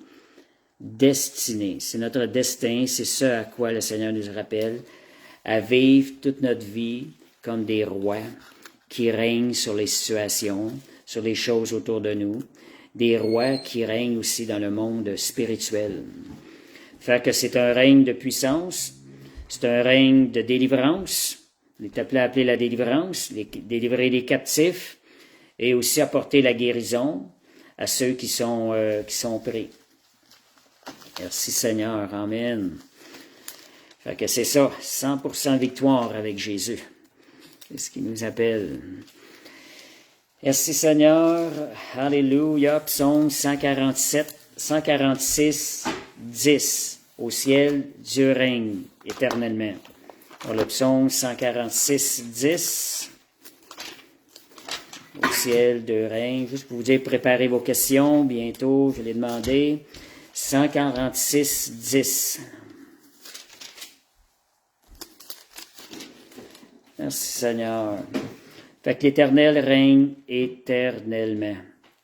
destinés. C'est notre destin, c'est ce à quoi le Seigneur nous rappelle, à vivre toute notre vie comme des rois qui règnent sur les situations, sur les choses autour de nous, des rois qui règnent aussi dans le monde spirituel. Fait que c'est un règne de puissance, c'est un règne de délivrance. On est appelé à appeler la délivrance, délivrer les captifs et aussi apporter la guérison à ceux qui sont pris. Merci Seigneur, amen. Fait que c'est ça, 100% victoire avec Jésus. C'est ce qui nous appelle. Merci Seigneur, alléluia, psaume 147, 146, 10. Au ciel, Dieu règne, éternellement. Pour le psaume 146, 10. Au ciel, deux règnes. Juste pour vous dire, préparez vos questions. Bientôt, je vais les demander. 146, 10. Merci Seigneur. Fait que l'Éternel règne éternellement.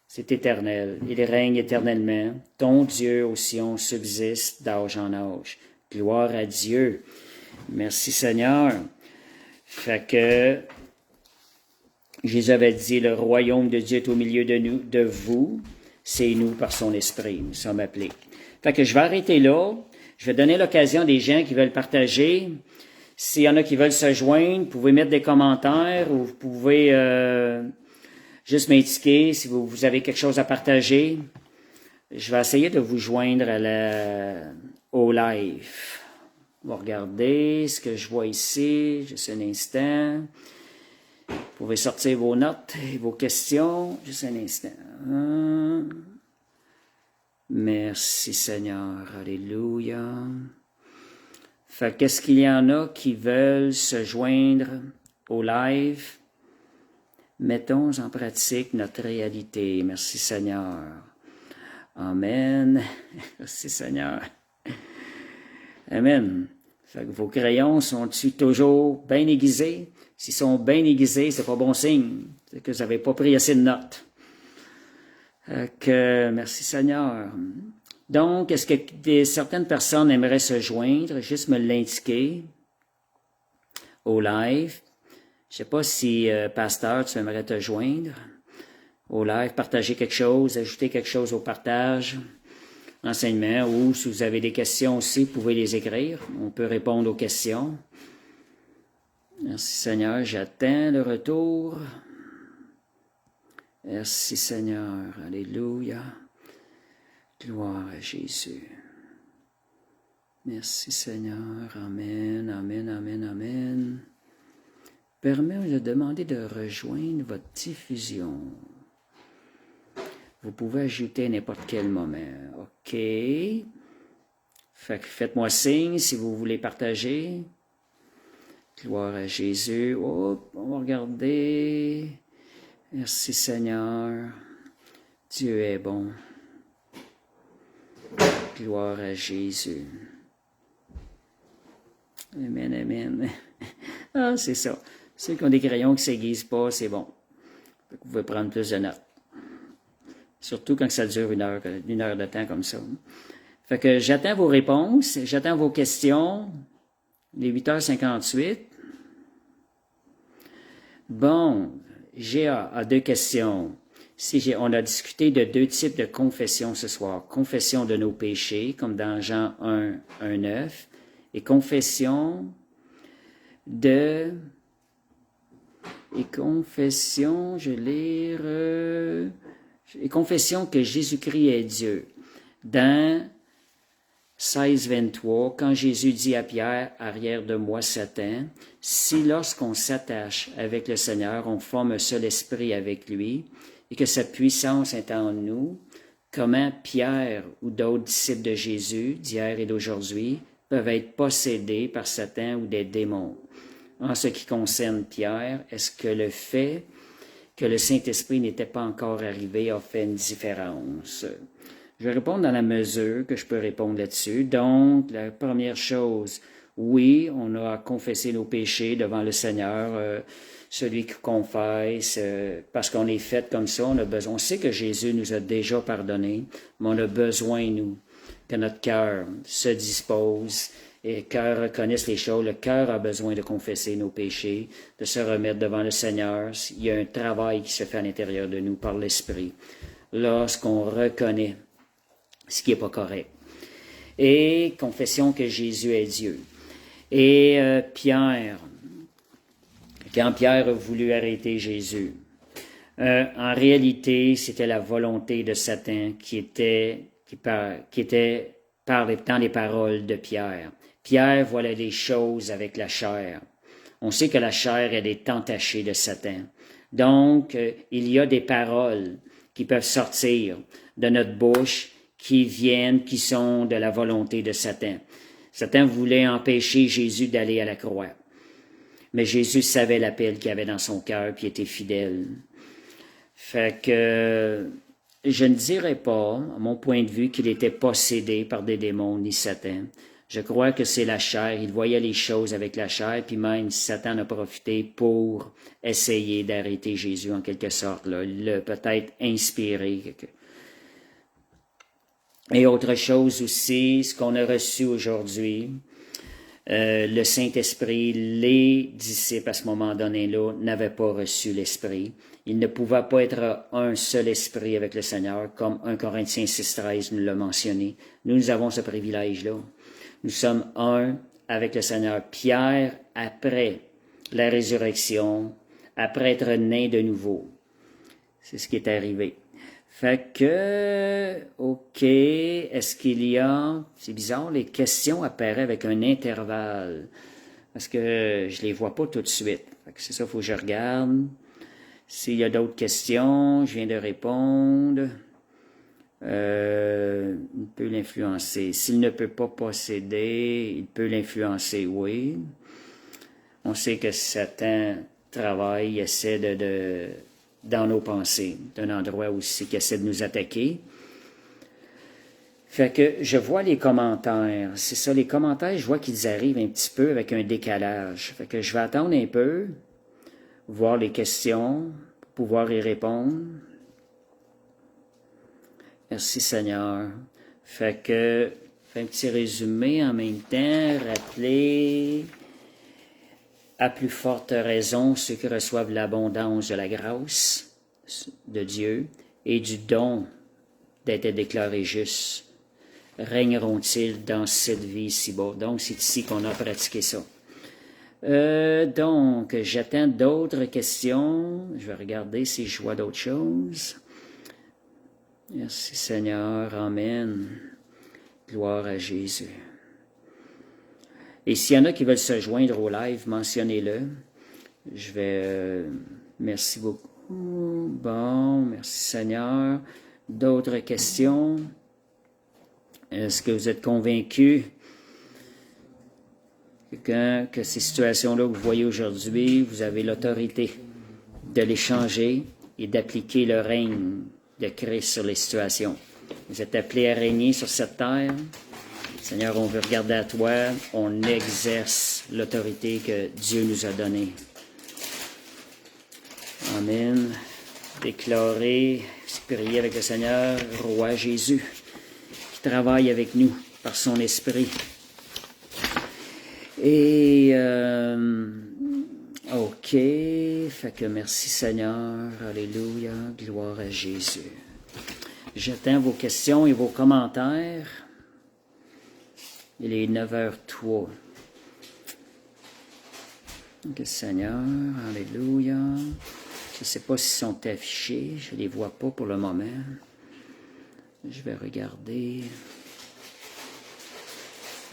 C'est éternel. Il règne éternellement. Ton Dieu au Sion subsiste d'âge en âge. Gloire à Dieu. Merci Seigneur. Fait que Jésus avait dit, le royaume de Dieu est au milieu de nous, de vous. C'est nous par son esprit. Nous sommes appelés. Fait que je vais arrêter là. Je vais donner l'occasion à des gens qui veulent partager. S'il y en a qui veulent se joindre, vous pouvez mettre des commentaires ou vous pouvez juste m'indiquer si vous avez quelque chose à partager. Je vais essayer de vous joindre au live. On va regarder ce que je vois ici. Juste un instant. Vous pouvez sortir vos notes et vos questions. Juste un instant. Merci Seigneur. Alléluia. Fait qu'est-ce qu'il y en a qui veulent se joindre au live? Mettons en pratique notre réalité. Merci Seigneur. Amen. Merci Seigneur. Amen. Fait que vos crayons sont-ils toujours bien aiguisés? S'ils sont bien aiguisés, c'est pas bon signe. C'est que vous n'avez pas pris assez de notes. Merci Seigneur. Donc, est-ce que certaines personnes aimeraient se joindre? Juste me l'indiquer au live. Je sais pas si, pasteur, tu aimerais te joindre au live, partager quelque chose, ajouter quelque chose au partage, enseignement, ou si vous avez des questions aussi, vous pouvez les écrire. On peut répondre aux questions. Merci Seigneur, j'attends le retour. Merci Seigneur, alléluia. Gloire à Jésus. Merci Seigneur, amen, amen, amen, amen. Permets-moi de demander de rejoindre votre diffusion. Vous pouvez ajouter à n'importe quel moment. OK. Fait que faites-moi signe si vous voulez partager. Gloire à Jésus. Oh, on va regarder. Merci Seigneur. Dieu est bon. Gloire à Jésus. Amen, amen. Ah, c'est ça. Ceux qui ont des crayons qui ne s'aiguisent pas, c'est bon. Vous pouvez prendre plus de notes. Surtout quand ça dure une heure de temps comme ça. Fait que j'attends vos réponses, j'attends vos questions. Les 8h58. Bon, Géa a deux questions. On a discuté de deux types de confession ce soir. Confession de nos péchés, comme dans Jean 1, 1, 9, et confession de... Et confession, je vais lire... et confession que Jésus-Christ est Dieu. Dans 16, 23, quand Jésus dit à Pierre, « Arrière de moi, Satan », si lorsqu'on s'attache avec le Seigneur, on forme un seul esprit avec lui, et que sa puissance est en nous, comment Pierre ou d'autres disciples de Jésus, d'hier et d'aujourd'hui, peuvent être possédés par Satan ou des démons. En ce qui concerne Pierre, est-ce que le fait que le Saint-Esprit n'était pas encore arrivé a fait une différence? Je vais répondre dans la mesure que je peux répondre là-dessus. Donc, la première chose, oui, on a à confesser nos péchés devant le Seigneur, celui qui confesse, parce qu'on est fait comme ça, on a besoin. On sait que Jésus nous a déjà pardonné, mais on a besoin, nous, que notre cœur se dispose et que le cœur reconnaisse les choses. Le cœur a besoin de confesser nos péchés, de se remettre devant le Seigneur. Il y a un travail qui se fait à l'intérieur de nous par l'Esprit, lorsqu'on reconnaît ce qui n'est pas correct. Et confession que Jésus est Dieu. Et Pierre, quand Pierre a voulu arrêter Jésus, en réalité, c'était la volonté de Satan qui était dans les paroles de Pierre. Pierre voyait les choses avec la chair. On sait que la chair, elle est entachée de Satan. Donc, il y a des paroles qui peuvent sortir de notre bouche qui sont de la volonté de Satan. Satan voulait empêcher Jésus d'aller à la croix. Mais Jésus savait l'appel qu'il avait dans son cœur, puis était fidèle. Fait que je ne dirais pas, à mon point de vue, qu'il était possédé par des démons, ni Satan. Je crois que c'est la chair. Il voyait les choses avec la chair, puis même Satan a profité pour essayer d'arrêter Jésus en quelque sorte. Là. Il l'a peut-être inspiré. Et autre chose aussi, ce qu'on a reçu aujourd'hui, le Saint-Esprit, les disciples à ce moment donné-là n'avaient pas reçu l'Esprit. Il ne pouvait pas être un seul esprit avec le Seigneur, comme 1 Corinthiens 6,13 nous l'a mentionné. Nous avons ce privilège-là. Nous sommes un avec le Seigneur. Pierre, après la résurrection, après être né de nouveau, c'est ce qui est arrivé. Fait que, OK, est-ce qu'il y a... C'est bizarre, les questions apparaissent avec un intervalle, parce que je les vois pas tout de suite. Fait que c'est ça, il faut que je regarde. S'il y a d'autres questions, je viens de répondre. Il peut l'influencer. S'il ne peut pas posséder, il peut l'influencer, oui. On sait que Satan travaille, essaie dans nos pensées, d'un endroit aussi qui essaie de nous attaquer. Fait que je vois les commentaires. C'est ça, les commentaires, je vois qu'ils arrivent un petit peu avec un décalage. Fait que je vais attendre un peu, voir les questions, pour pouvoir y répondre. Merci Seigneur. Fait que, fais un petit résumé en même temps, rappeler, à plus forte raison, ceux qui reçoivent l'abondance de la grâce de Dieu et du don d'être déclarés justes, régneront-ils dans cette vie ici-bas. Donc, c'est ici qu'on a pratiqué ça. Donc, j'attends d'autres questions. Je vais regarder si je vois d'autres choses. Merci Seigneur. Amen. Gloire à Jésus. Et s'il y en a qui veulent se joindre au live, mentionnez-le. Je vais... merci beaucoup. Bon, merci Seigneur. D'autres questions? Est-ce que vous êtes convaincus que ces situations-là que vous voyez aujourd'hui, vous avez l'autorité de les changer et d'appliquer le règne de Christ sur les situations? Vous êtes appelés à régner sur cette terre. Seigneur, on veut regarder à toi, on exerce l'autorité que Dieu nous a donnée. Amen. Déclarer, prier avec le Seigneur, Roi Jésus, qui travaille avec nous par son esprit. Et, OK, fait que merci Seigneur, alléluia, gloire à Jésus. J'attends vos questions et vos commentaires. Il est 9h03. OK, Seigneur, alléluia. Je ne sais pas s'ils sont affichés, je ne les vois pas pour le moment. Je vais regarder.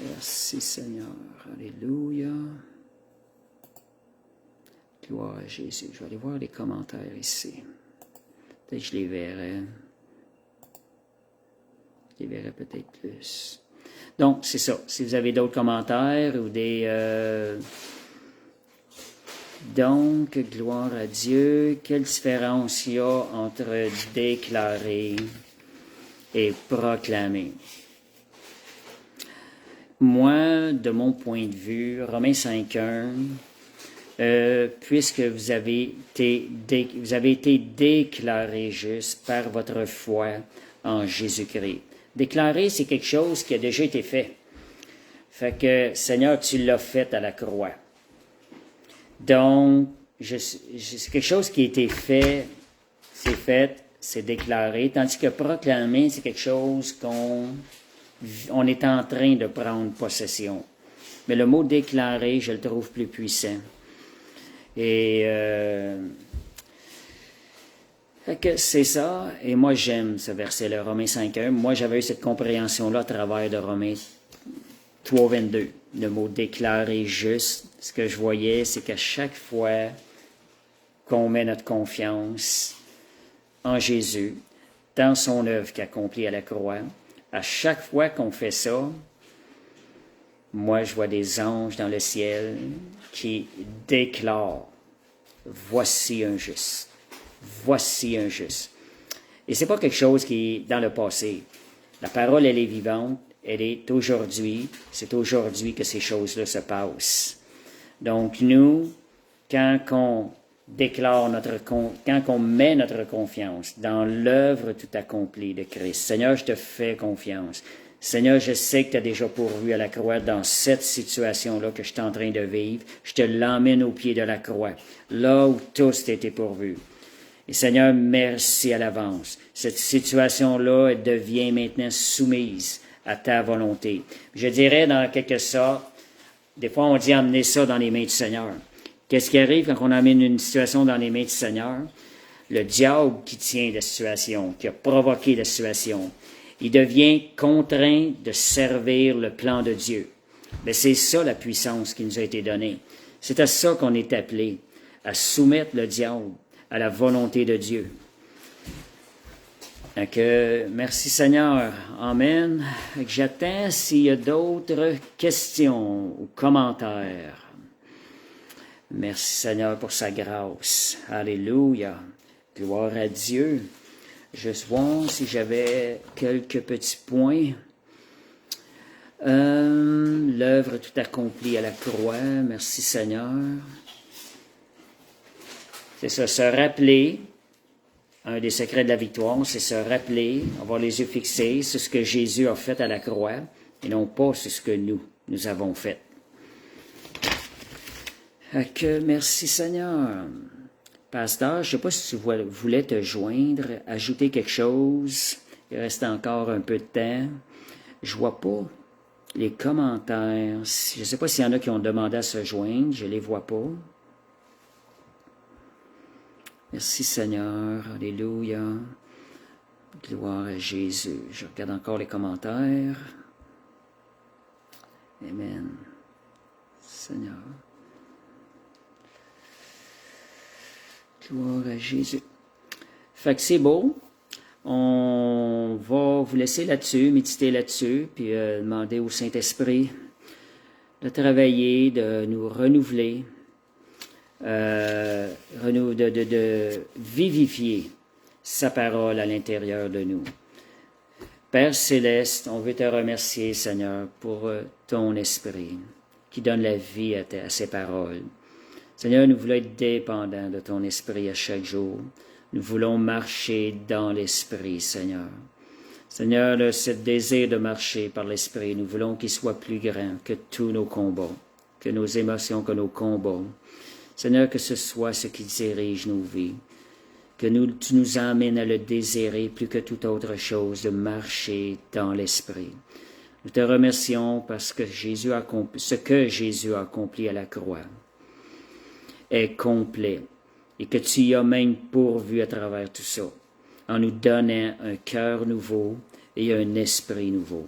Merci Seigneur, alléluia. Gloire à Jésus. Je vais aller voir les commentaires ici. Peut-être que je les verrai. Je les verrai peut-être plus. Donc, c'est ça. Si vous avez d'autres commentaires ou des... Donc, gloire à Dieu. Quelle différence il y a entre déclarer et proclamer? Moi, de mon point de vue, Romains 5.1, puisque vous avez été déclarés justes par votre foi en Jésus-Christ. Déclarer, c'est quelque chose qui a déjà été fait. Fait que, Seigneur, tu l'as fait à la croix. Donc, c'est quelque chose qui a été fait, c'est déclaré, tandis que proclamer, c'est quelque chose qu'on est en train de prendre possession. Mais le mot déclarer, je le trouve plus puissant. Et fait que c'est ça, et moi j'aime ce verset-là, Romains 5.1. Moi j'avais eu cette compréhension-là à travers de Romains 3.22. Le mot déclarer juste, ce que je voyais, c'est qu'à chaque fois qu'on met notre confiance en Jésus, dans son œuvre qu'il accomplit à la croix, à chaque fois qu'on fait ça, Moi, je vois des anges dans le ciel qui déclarent « Voici un juste. Voici un juste. » Et c'est pas quelque chose qui est dans le passé. La parole, elle est vivante. Elle est aujourd'hui. C'est aujourd'hui que ces choses-là se passent. Donc, nous, quand on déclare quand on met notre confiance dans l'œuvre tout accomplie de Christ, Seigneur, je te fais confiance. Seigneur, je sais que tu as déjà pourvu à la croix dans cette situation-là que je suis en train de vivre. Je te l'emmène au pied de la croix, là où tout a été pourvu. Et Seigneur, merci à l'avance. Cette situation-là, elle devient maintenant soumise à ta volonté. Je dirais, dans quelque sorte, des fois on dit amener ça dans les mains du Seigneur. Qu'est-ce qui arrive quand on amène une situation dans les mains du Seigneur? Le diable qui tient la situation, qui a provoqué la situation, il devient contraint de servir le plan de Dieu. Mais c'est ça la puissance qui nous a été donnée. C'est à ça qu'on est appelé, à soumettre le diable à la volonté de Dieu. Donc, merci Seigneur. Amen. J'attends s'il y a d'autres questions ou commentaires. Merci Seigneur pour sa grâce. Alléluia. Gloire à Dieu. Je vais voir si j'avais quelques petits points. L'œuvre tout accomplie à la croix. Merci Seigneur. C'est ça, se rappeler. Un des secrets de la victoire, c'est se rappeler, avoir les yeux fixés sur ce que Jésus a fait à la croix et non pas sur ce que nous avons fait. Merci Seigneur. Pasteur, je ne sais pas si tu voulais te joindre, ajouter quelque chose. Il reste encore un peu de temps. Je vois pas les commentaires. Je ne sais pas s'il y en a qui ont demandé à se joindre. Je ne les vois pas. Merci Seigneur. Alléluia. Gloire à Jésus. Je regarde encore les commentaires. Amen. Seigneur. Gloire à Jésus. Fait que c'est beau. On va vous laisser là-dessus, méditer là-dessus, puis demander au Saint-Esprit de travailler, de nous renouveler, de vivifier sa parole à l'intérieur de nous. Père Céleste, on veut te remercier, Seigneur, pour ton Esprit qui donne la vie à ces paroles. Seigneur, nous voulons être dépendants de ton Esprit à chaque jour. Nous voulons marcher dans l'Esprit, Seigneur. Seigneur, ce désir de marcher par l'Esprit, nous voulons qu'il soit plus grand que tous nos combats, que nos émotions, que nos combats. Seigneur, que ce soit ce qui dirige nos vies, que tu nous emmènes à le désirer plus que toute autre chose, de marcher dans l'Esprit. Nous te remercions parce que ce que Jésus a accompli à la croix est complet et que tu y as même pourvu à travers tout ça, en nous donnant un cœur nouveau et un esprit nouveau.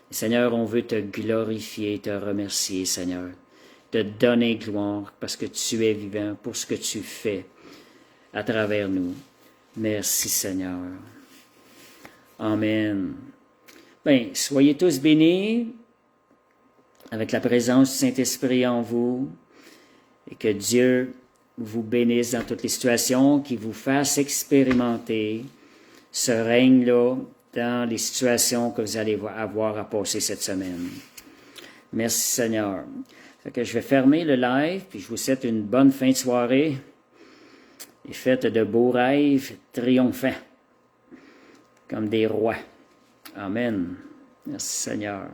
Et Seigneur, on veut te glorifier, te remercier, Seigneur, te donner gloire parce que tu es vivant pour ce que tu fais à travers nous. Merci, Seigneur. Amen. Bien, soyez tous bénis avec la présence du Saint-Esprit en vous et que Dieu vous bénisse dans toutes les situations, qu'il vous fasse expérimenter ce règne-là dans les situations que vous allez avoir à passer cette semaine. Merci Seigneur. Fait que je vais fermer le live, puis je vous souhaite une bonne fin de soirée et faites de beaux rêves triomphants, comme des rois. Amen. Merci Seigneur.